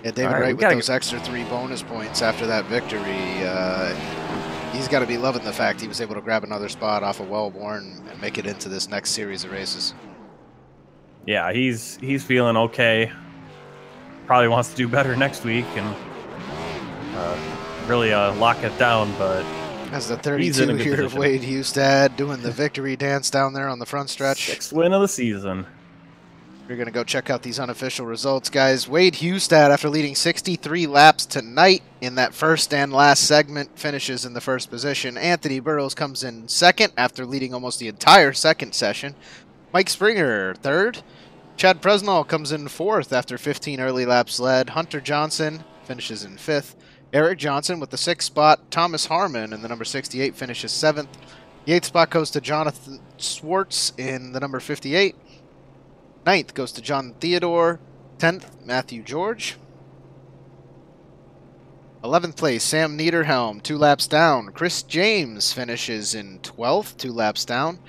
Yeah, David Wright with those extra 3 bonus points after that victory. He's got to be loving the fact he was able to grab another spot off of Wellborn and make it into this next series of races. Yeah, he's feeling okay. Probably wants to do better next week and really lock it down, but as the 32 here of Wade Hustad doing the victory dance down there on the front stretch. 6th win of the season. We're going to go check out these unofficial results, guys. Wade Hustad, after leading 63 laps tonight in that first and last segment, finishes in the first position. Anthony Burrows comes in second after leading almost the entire second session. Mike Springer, third. Chad Presnell comes in fourth after 15 early laps led. Hunter Johnson finishes in fifth. Eric Johnson with the 6th spot. Thomas Harmon in the number 68 finishes 7th. The 8th spot goes to Jonathan Schwartz in the number 58. 9th goes to John Theodore. 10th, Matthew George. 11th place, Sam Niederhelm, 2 laps down. Chris James finishes in 12th, 2 laps down.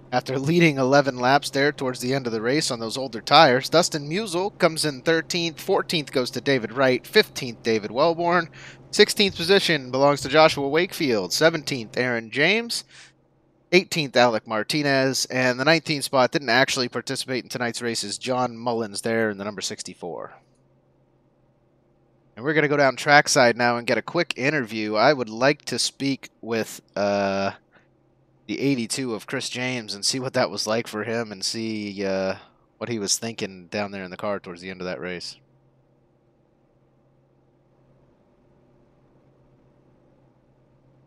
After leading 11 laps there towards the end of the race on those older tires, Dustin Musial comes in 13th. 14th goes to David Wright. 15th, David Wellborn. 16th position belongs to Joshua Wakefield. 17th, Aaron James. 18th, Alec Martinez. And the 19th spot didn't actually participate in tonight's races. John Mullins there in the number 64. And we're going to go down trackside now and get a quick interview. I would like to speak with the 82 of Chris James and see what that was like for him and see what he was thinking down there in the car towards the end of that race.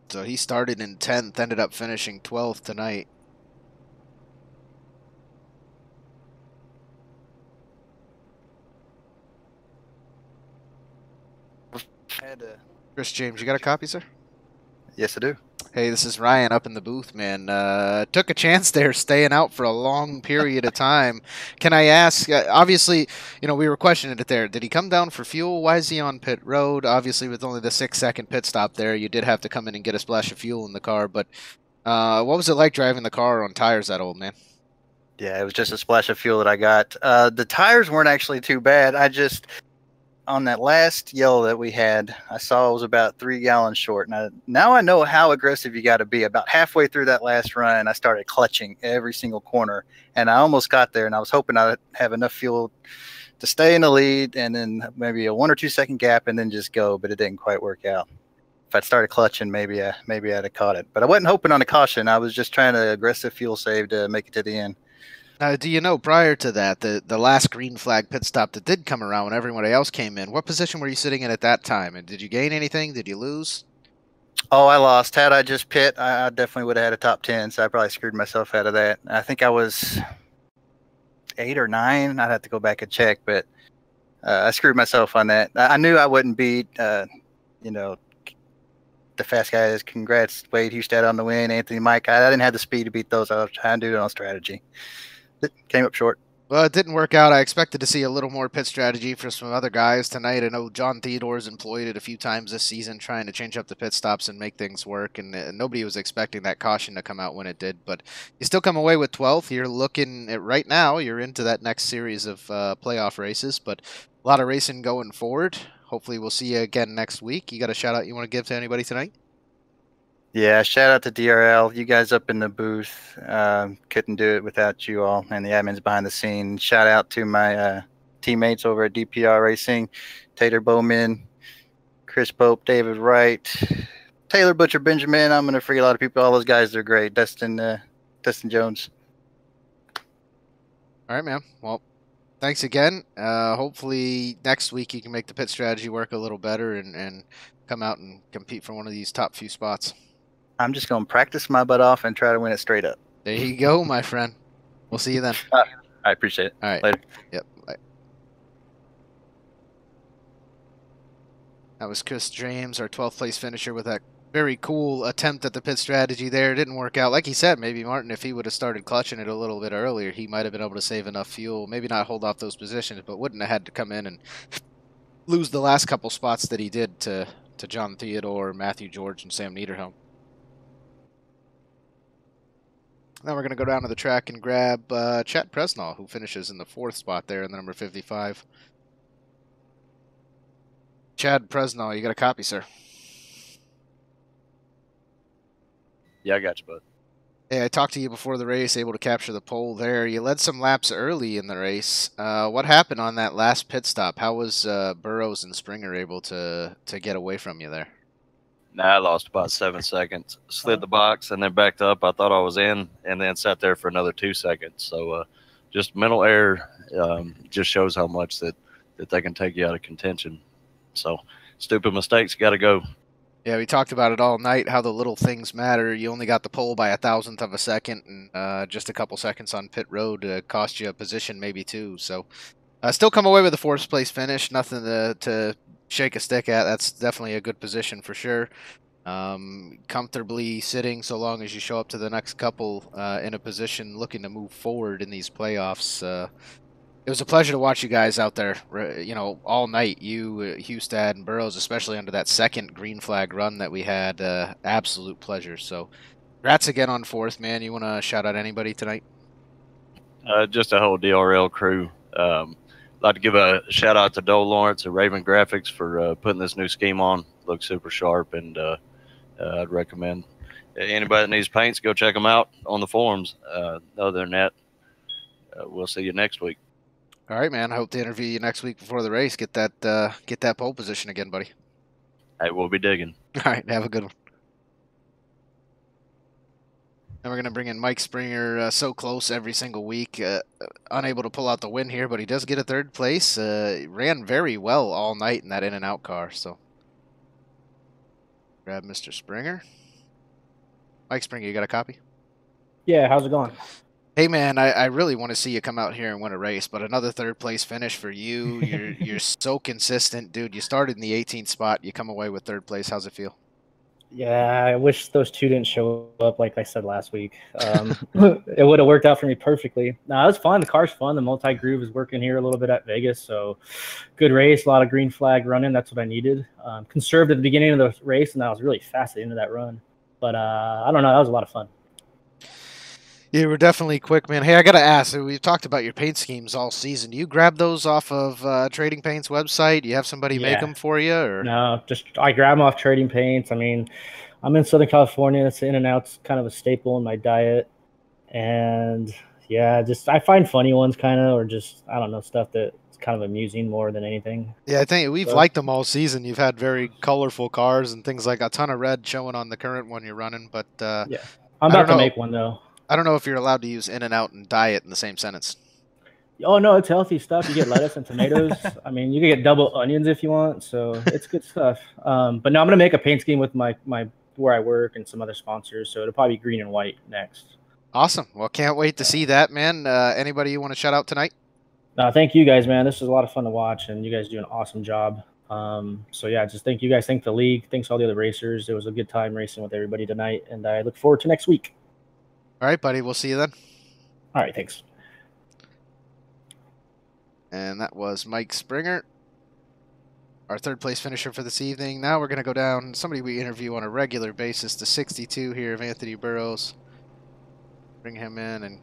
So he started in 10th, ended up finishing 12th tonight. Chris James, you got a copy, sir? Yes, I do. Hey, this is Ryan up in the booth, man. Took a chance there, staying out for a long period of time. Can I ask? Obviously, we were questioning it there. Did he come down for fuel? Why is he on pit road? Obviously, with only the 6-second pit stop there, you did have to come in and get a splash of fuel in the car. But what was it like driving the car on tires that old, man? Yeah, it was just a splash of fuel that I got. The tires weren't actually too bad. On that last yellow that we had, I saw it was about 3 gallons short. Now I know how aggressive you got to be. About halfway through that last run, I started clutching every single corner, and I almost got there. And I was hoping I'd have enough fuel to stay in the lead, and then maybe a 1 or 2 second gap, and then just go. But it didn't quite work out. If I'd started clutching, maybe I'd have caught it. But I wasn't hoping on a caution. I was just trying to aggressive fuel save to make it to the end. Do you know, prior to that, the last green flag pit stop that did come around when everybody else came in, what position were you sitting in at that time? And did you gain anything? Did you lose? Oh, I lost. Had I just pit, I definitely would have had a top 10, so I probably screwed myself out of that. I think I was 8 or 9. I'd have to go back and check, but I screwed myself on that. I knew I wouldn't beat, the fast guys. Congrats, Wade Hustad on the win, Anthony, Mike. I didn't have the speed to beat those. I was trying to do it on strategy. It came up short. Well, it didn't work out. I expected to see a little more pit strategy for some other guys tonight. I know John Theodore's employed it a few times this season, trying to change up the pit stops and make things work, and nobody was expecting that caution to come out when it did. But you still come away with 12th. You're looking at right now, you're into that next series of playoff races, but a lot of racing going forward. Hopefully we'll see you again next week. You got a shout-out you want to give to anybody tonight? Yeah, shout out to DRL. You guys up in the booth. Couldn't do it without you all and the admins behind the scene. Shout out to my teammates over at DPR Racing, Taylor Bowman, Chris Pope, David Wright, Taylor Butcher Benjamin. I'm going to forget a lot of people. All those guys are great. Dustin Jones. All right, man. Well, thanks again. Hopefully next week you can make the pit strategy work a little better and come out and compete for one of these top few spots. I'm just going to practice my butt off and try to win it straight up. There you go, my friend. We'll see you then. I appreciate it. All right. Later. Yep. Bye. That was Chris James, our 12th place finisher, with that very cool attempt at the pit strategy there. It didn't work out. Like he said, maybe Martin, if he would have started clutching it a little bit earlier, he might have been able to save enough fuel. Maybe not hold off those positions, but wouldn't have had to come in and lose the last couple spots that he did to John Theodore, Matthew George, and Sam Niederhelm. Now we're going to go down to the track and grab Chad Presnall, who finishes in the 4th spot there in the number 55. Chad Presnall, you got a copy, sir? Yeah, I got you, bud. Hey, I talked to you before the race, able to capture the pole there. You led some laps early in the race. What happened on that last pit stop? How was Burrows and Springer able to get away from you there? I lost about 7 seconds. Slid the box and then backed up. I thought I was in, and then sat there for another 2 seconds. So just mental error just shows how much that they can take you out of contention. So stupid mistakes got to go. Yeah, we talked about it all night, how the little things matter. You only got the pole by 1,000th of a second, and just a couple seconds on pit road cost you a position, maybe two. So still come away with a 4th place finish. Nothing to shake a stick at. That's definitely a good position for sure. Comfortably sitting so long as you show up to the next couple in a position looking to move forward in these playoffs. It was a pleasure to watch you guys out there, all night. You, Hustad, and Burrows, especially under that second green flag run that we had. Absolute pleasure. So, congrats again on 4th, man. You want to shout out anybody tonight? Just a whole DRL crew. Like to give a shout out to Dole Lawrence at Raven Graphics for putting this new scheme on. Looks super sharp, and I'd recommend anybody that needs paints, go check them out on the forums. Other than that, we'll see you next week. All right, man. I hope to interview you next week before the race. Get that pole position again, buddy. Hey, we'll be digging. All right, have a good one. And we're going to bring in Mike Springer, so close every single week. Unable to pull out the win here, but he does get a 3rd place. Ran very well all night in that in-and-out car. So, grab Mr. Springer. Mike Springer, you got a copy? Yeah, how's it going? Hey, man, I really want to see you come out here and win a race, but another 3rd place finish for you. You're so consistent, dude. You started in the 18th spot. You come away with 3rd place. How's it feel? Yeah, I wish those two didn't show up like I said last week. It would have worked out for me perfectly. No, it was fun. The car's fun. The multi-groove is working here a little bit at Vegas, so good race. A lot of green flag running. That's what I needed. Conserved at the beginning of the race, and I was really fast at the end of that run. But I don't know. That was a lot of fun. You were definitely quick, man. Hey, I got to ask, we've talked about your paint schemes all season. Do you grab those off of Trading Paint's website? Do you have somebody make them for you? Or? No, just I grab them off Trading Paints. I mean, I'm in Southern California. It's In-N-Out's kind of a staple in my diet. And yeah, just I find funny ones kind of, or just, I don't know, stuff that's kind of amusing more than anything. Yeah, I think we've liked them all season. You've had very colorful cars and things like a ton of red showing on the current one you're running. But yeah, I'm about to make one though. I don't know if you're allowed to use In-N-Out and diet in the same sentence. Oh no, it's healthy stuff. You get lettuce and tomatoes. I mean, you can get double onions if you want, so it's good stuff. But no, I'm gonna make a paint scheme with my where I work and some other sponsors, so it'll probably be green and white next. Awesome. Well, can't wait to see that, man. Anybody you want to shout out tonight? Thank you guys, man. This was a lot of fun to watch, and you guys do an awesome job. So yeah, just thank you guys. Thank the league. Thanks all the other racers. It was a good time racing with everybody tonight, and I look forward to next week. All right, buddy. We'll see you then. All right, thanks. And that was Mike Springer, our third place finisher for this evening. Now we're going to go down somebody we interview on a regular basis, the 62 here of Anthony Burrows. Bring him in and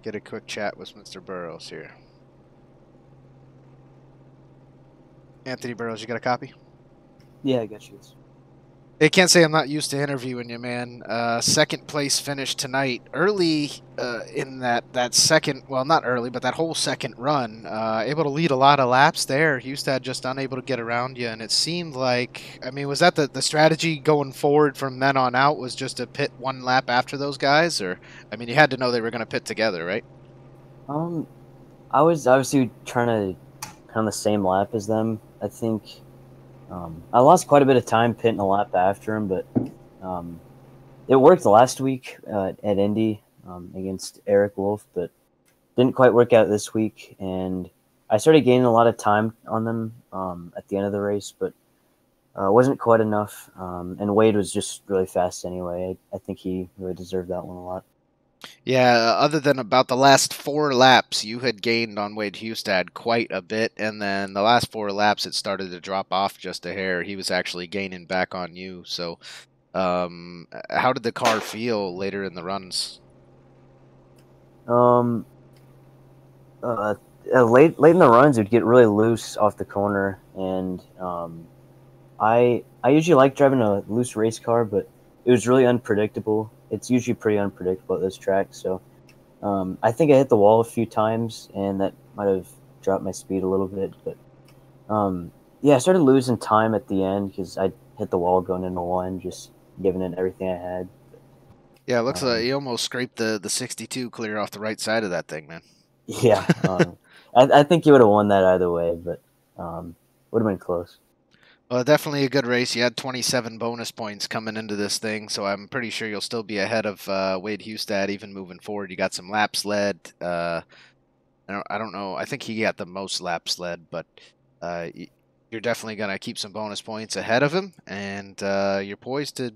get a quick chat with Mr. Burrows here. Anthony Burrows, you got a copy? Yeah, I got you. I can't say I'm not used to interviewing you, man. Second place finish tonight. Early in that second, well, not early, but that whole second run, able to lead a lot of laps there. Hustad just unable to get around you, and it seemed like, I mean, was that the strategy going forward from then on out, was just to pit one lap after those guys? Or, I mean, you had to know they were going to pit together, right? I was obviously trying to kind of the same lap as them. I think I lost quite a bit of time pitting a lap after him, but it worked last week at Indy against Eric Wolf, but didn't quite work out this week. And I started gaining a lot of time on them at the end of the race, but wasn't quite enough. And Wade was just really fast anyway. I think he really deserved that one a lot. Yeah, other than about the last 4 laps, you had gained on Wade Hustad quite a bit, and then the last 4 laps it started to drop off just a hair. He was actually gaining back on you. So, how did the car feel later in the runs? Late in the runs, it would get really loose off the corner, and I usually like driving a loose race car, but it was really unpredictable. It's usually pretty unpredictable at this track, so I think I hit the wall a few times, and that might have dropped my speed a little bit. But yeah, I started losing time at the end because I hit the wall going into one, just giving it everything I had. Yeah, it looks like you almost scraped the 62 clear off the right side of that thing, man. Yeah, I think you would have won that either way, but would have been close. Well, definitely a good race. You had 27 bonus points coming into this thing, so I'm pretty sure you'll still be ahead of Wade Hustad even moving forward. You got some laps led. I don't know. I think he got the most laps led, but you're definitely going to keep some bonus points ahead of him, and you're poised to,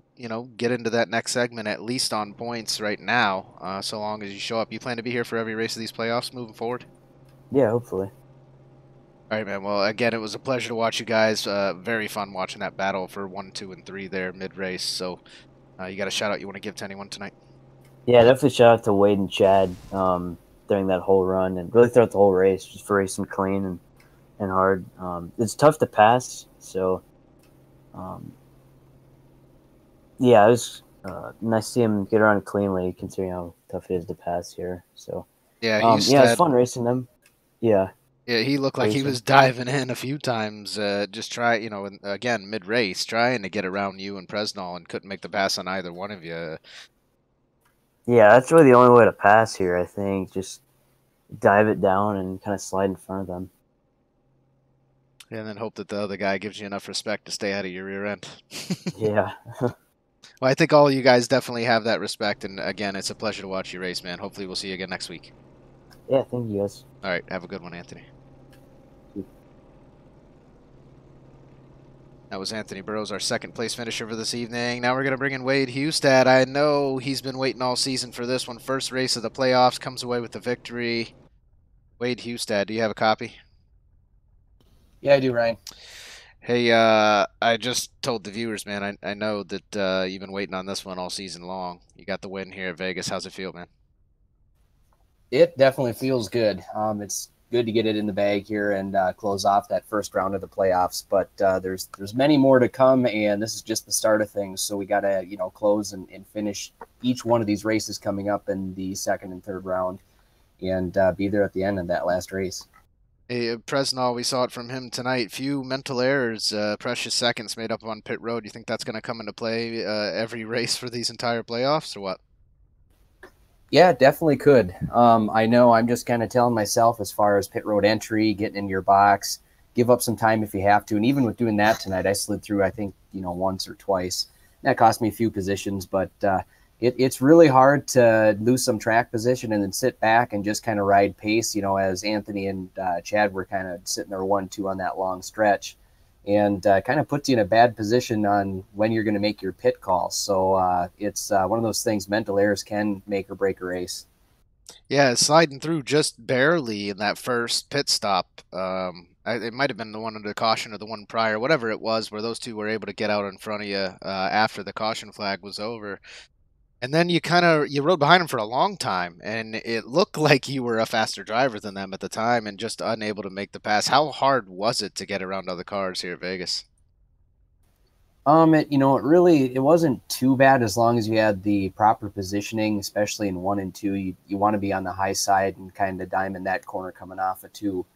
get into that next segment at least on points right now, so long as you show up. You plan to be here for every race of these playoffs moving forward? Yeah, hopefully. All right, man. Well, again, it was a pleasure to watch you guys. Very fun watching that battle for 1, 2, and 3 there mid-race. So you got a shout-out you want to give to anyone tonight? Yeah, definitely shout out to Wade and Chad during that whole run and really throughout the whole race, just for racing clean and hard. It's tough to pass, so yeah, it was nice to see him get around cleanly, considering how tough it is to pass here. So yeah, yeah, it was fun racing them. Yeah. Yeah, he looked like he was diving in a few times, just again, mid-race, trying to get around you and Presnall, and couldn't make the pass on either one of you. Yeah, that's really the only way to pass here, I think. Just dive it down and kind of slide in front of them. And then hope that the other guy gives you enough respect to stay out of your rear end. Yeah. Well, I think all of you guys definitely have that respect, and again, it's a pleasure to watch you race, man. Hopefully we'll see you again next week. Yeah, thank you, guys. all right, have a good one, Anthony. That was Anthony Burrows, our second place finisher for this evening. Now we're going to bring in Wade Hustad. I know he's been waiting all season for this one. First race of the playoffs, comes away with the victory. Wade Hustad, do you have a copy? Yeah, I do, Ryan. Hey, I just told the viewers, man, I know that you've been waiting on this one all season long. You got the win here at Vegas. How's it feel, man? It definitely feels good. It's good to get it in the bag here and close off that first round of the playoffs. But there's many more to come, and this is just the start of things. So we got to close and finish each one of these races coming up in the second and third round, and be there at the end of that last race. Hey, Presnall, we saw it from him tonight. Few mental errors, precious seconds made up on pit road. You think that's going to come into play every race for these entire playoffs, or what? Yeah, definitely could. I know I'm just kind of telling myself as far as pit road entry, getting in your box, give up some time if you have to. And even with doing that tonight, I slid through, I think, once or twice. That cost me a few positions, but it's really hard to lose some track position and then sit back and just kind of ride pace, as Anthony and Chad were kind of sitting there 1-2 on that long stretch. And kind of puts you in a bad position on when you're going to make your pit call. So it's one of those things, mental errors can make or break a race. Yeah, sliding through just barely in that first pit stop. It might have been the one under caution or the one prior, whatever it was, where those two were able to get out in front of you after the caution flag was over. And then you rode behind them for a long time, and it looked like you were a faster driver than them at the time and just unable to make the pass. How hard was it to get around other cars here at Vegas? It wasn't too bad as long as you had the proper positioning, especially in 1 and 2. You want to be on the high side and kind of diamond that corner coming off of 2.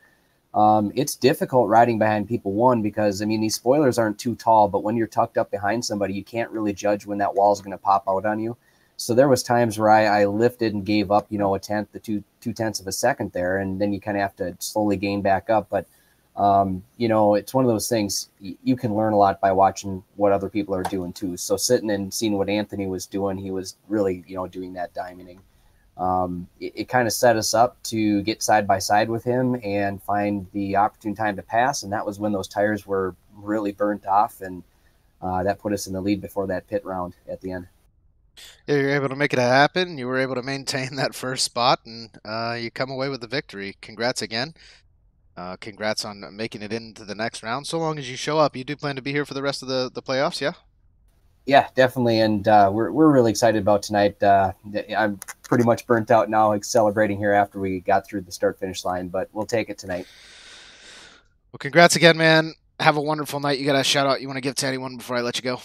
It's difficult riding behind people, one, because, these spoilers aren't too tall, but when you're tucked up behind somebody, you can't really judge when that wall is going to pop out on you. So there was times where I lifted and gave up, a tenth to 2/10 of a second there, and then you kind of have to slowly gain back up. But, it's one of those things you can learn a lot by watching what other people are doing too. So sitting and seeing what Anthony was doing, he was really, doing that diamonding. It kind of set us up to get side by side with him and find the opportune time to pass. And that was when those tires were really burnt off, and that put us in the lead before that pit round at the end. Yeah, you were able to make it happen. You were able to maintain that first spot, and you come away with the victory. Congrats again. Congrats on making it into the next round. So long as you show up, you do plan to be here for the rest of the playoffs, yeah? Yeah, definitely, and we're really excited about tonight. I'm pretty much burnt out now, celebrating here after we got through the start-finish line, but we'll take it tonight. Well, congrats again, man. Have a wonderful night. You got a shout-out you want to give to anyone before I let you go?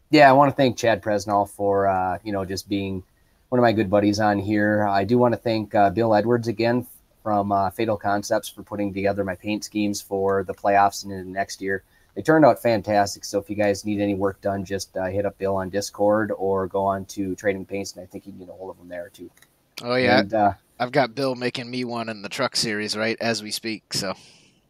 Yeah, I want to thank Chad Presnall for, just being one of my good buddies on here. I do want to thank Bill Edwards again from Fatal Concepts for putting together my paint schemes for the playoffs and into next year. They turned out fantastic, so if you guys need any work done, just hit up Bill on Discord or go on to Trading Paints, and I think you can get a hold of him there too. Oh, yeah. And, I've got Bill making me one in the truck series right as we speak, so...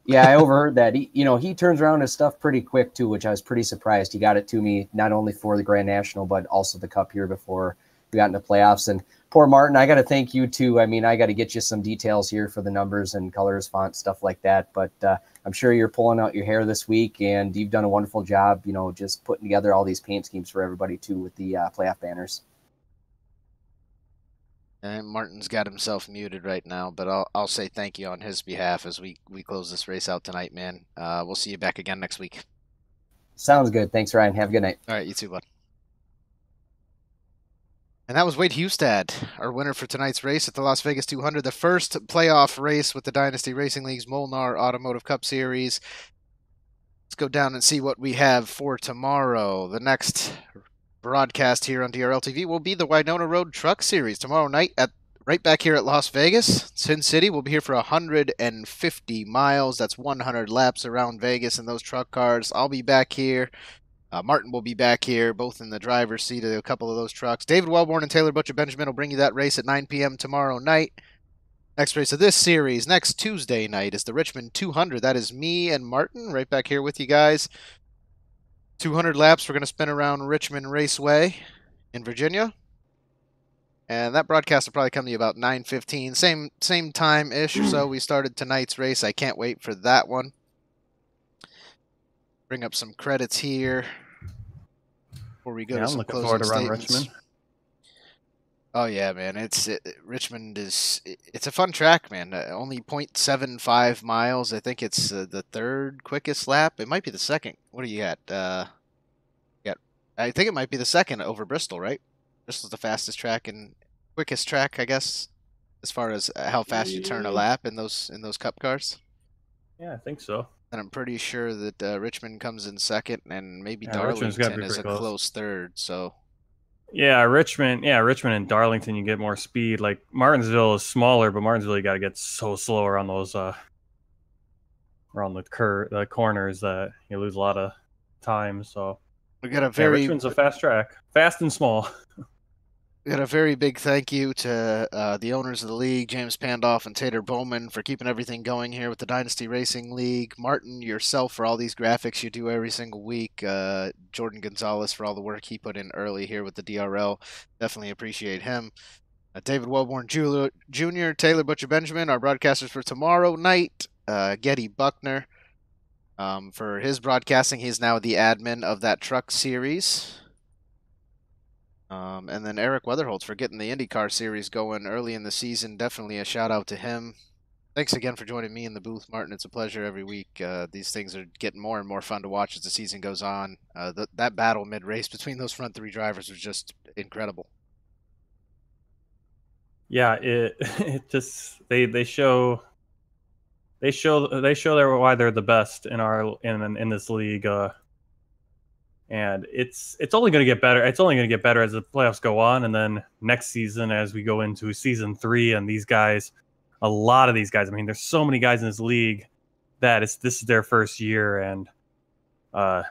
Yeah, I overheard that. He turns around his stuff pretty quick too, which I was pretty surprised. He got it to me not only for the Grand National, but also the Cup here before we got into playoffs. And poor Martin, I got to thank you too. I got to get you some details here for the numbers and colors, font, stuff like that. But I'm sure you're pulling out your hair this week, and you've done a wonderful job, just putting together all these paint schemes for everybody too with the playoff banners. And Martin's got himself muted right now, but I'll say thank you on his behalf as we close this race out tonight, man. We'll see you back again next week. Sounds good. Thanks, Ryan. Have a good night. All right, you too, bud. And that was Wade Hustad, our winner for tonight's race at the Las Vegas 200, the first playoff race with the Dynasty Racing League's MOLNAR Automotive Cup Series. Let's go down and see what we have for tomorrow. The next broadcast here on DRL TV will be the Winona Road Truck Series tomorrow night right back here at Las Vegas. Sin City will be here for 150 miles. That's 100 laps around Vegas in those truck cars. I'll be back here. Martin will be back here, both in the driver's seat of a couple of those trucks. David Wellborn and Taylor Butcher Benjamin will bring you that race at 9 p.m. tomorrow night. Next race of this series, next Tuesday night, is the Richmond 200. That is me and Martin right back here with you guys. 200 laps we're going to spin around Richmond Raceway in Virginia. And that broadcast will probably come to you about 9:15. Same time-ish or so we started tonight's race. I can't wait for that one. bring up some credits here before we go to I'm some looking closing forward to run statements. Richmond. Oh yeah, man! Richmond is it's a fun track, man. Only 0.75 miles. I think it's the third quickest lap. It might be the second. What do you got? Yeah, I think it might be the second over Bristol, right? Bristol's the fastest track and quickest track, I guess, as far as how fast you turn a lap in those cup cars. Yeah, I think so. And I'm pretty sure that Richmond comes in second, and maybe Yeah, Richmond's gotta be Darlington is a pretty close. close third. So Yeah, Richmond and Darlington, you get more speed. Like Martinsville is smaller, but Martinsville you got to get so slow around those around the corners that you lose a lot of time. So we got a very Richmond's a fast track, fast and small. We got a very big thank you to the owners of the league, James Pandoff and Tater Bowman, for keeping everything going here with the Dynasty Racing League. Martin, yourself, for all these graphics you do every single week. Jordan Gonzalez for all the work he put in early here with the DRL. Definitely appreciate him. David Wellborn Jr., Taylor Butcher Benjamin, our broadcasters for tomorrow night. Getty Buckner for his broadcasting. He's now the admin of that truck series. And then Eric Weatherholtz for getting the IndyCar series going early in the season. Definitely a shout out to him. Thanks again for joining me in the booth, Martin. It's a pleasure every week. These things are getting more and more fun to watch as the season goes on. That battle mid-race between those front three drivers was just incredible. Yeah, it just they show why they're the best in this league. And it's only going to get better. It's only going to get better as the playoffs go on, and then next season as we go into season 3, and these guys, a lot of these guys. I mean, there's so many guys in this league that this is their first year, and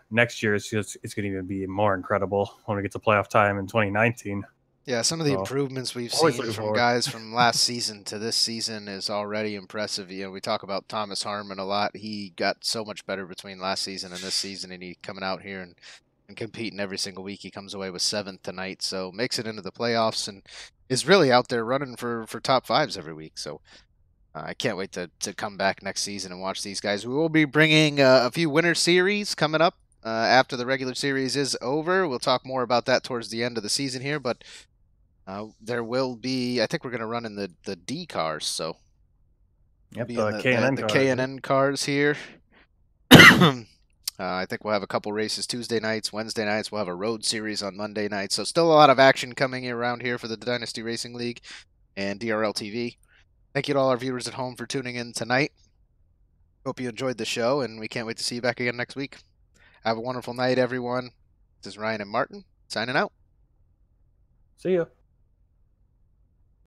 next year it's going to even be more incredible when we get to playoff time in 2019. Yeah, some of the improvements we've seen from guys from last season to this season is already impressive. You know, we talk about Thomas Harmon a lot. He got so much better between last season and this season, and he coming out here and competing every single week. He comes away with 7th tonight, so makes it into the playoffs and is really out there running for top 5s every week. So I can't wait to come back next season and watch these guys. We will be bringing a few winter series coming up after the regular series is over. We'll talk more about that towards the end of the season here, but there will be, I think we're going to run in the D cars, so yep, the K&N cars here. I think we'll have a couple races Tuesday nights, Wednesday nights. We'll have a road series on Monday nights. So still a lot of action coming around here for the Dynasty Racing League and DRL TV. Thank you to all our viewers at home for tuning in tonight. Hope you enjoyed the show, and we can't wait to see you back again next week. Have a wonderful night, everyone. This is Ryan and Martin signing out. See ya.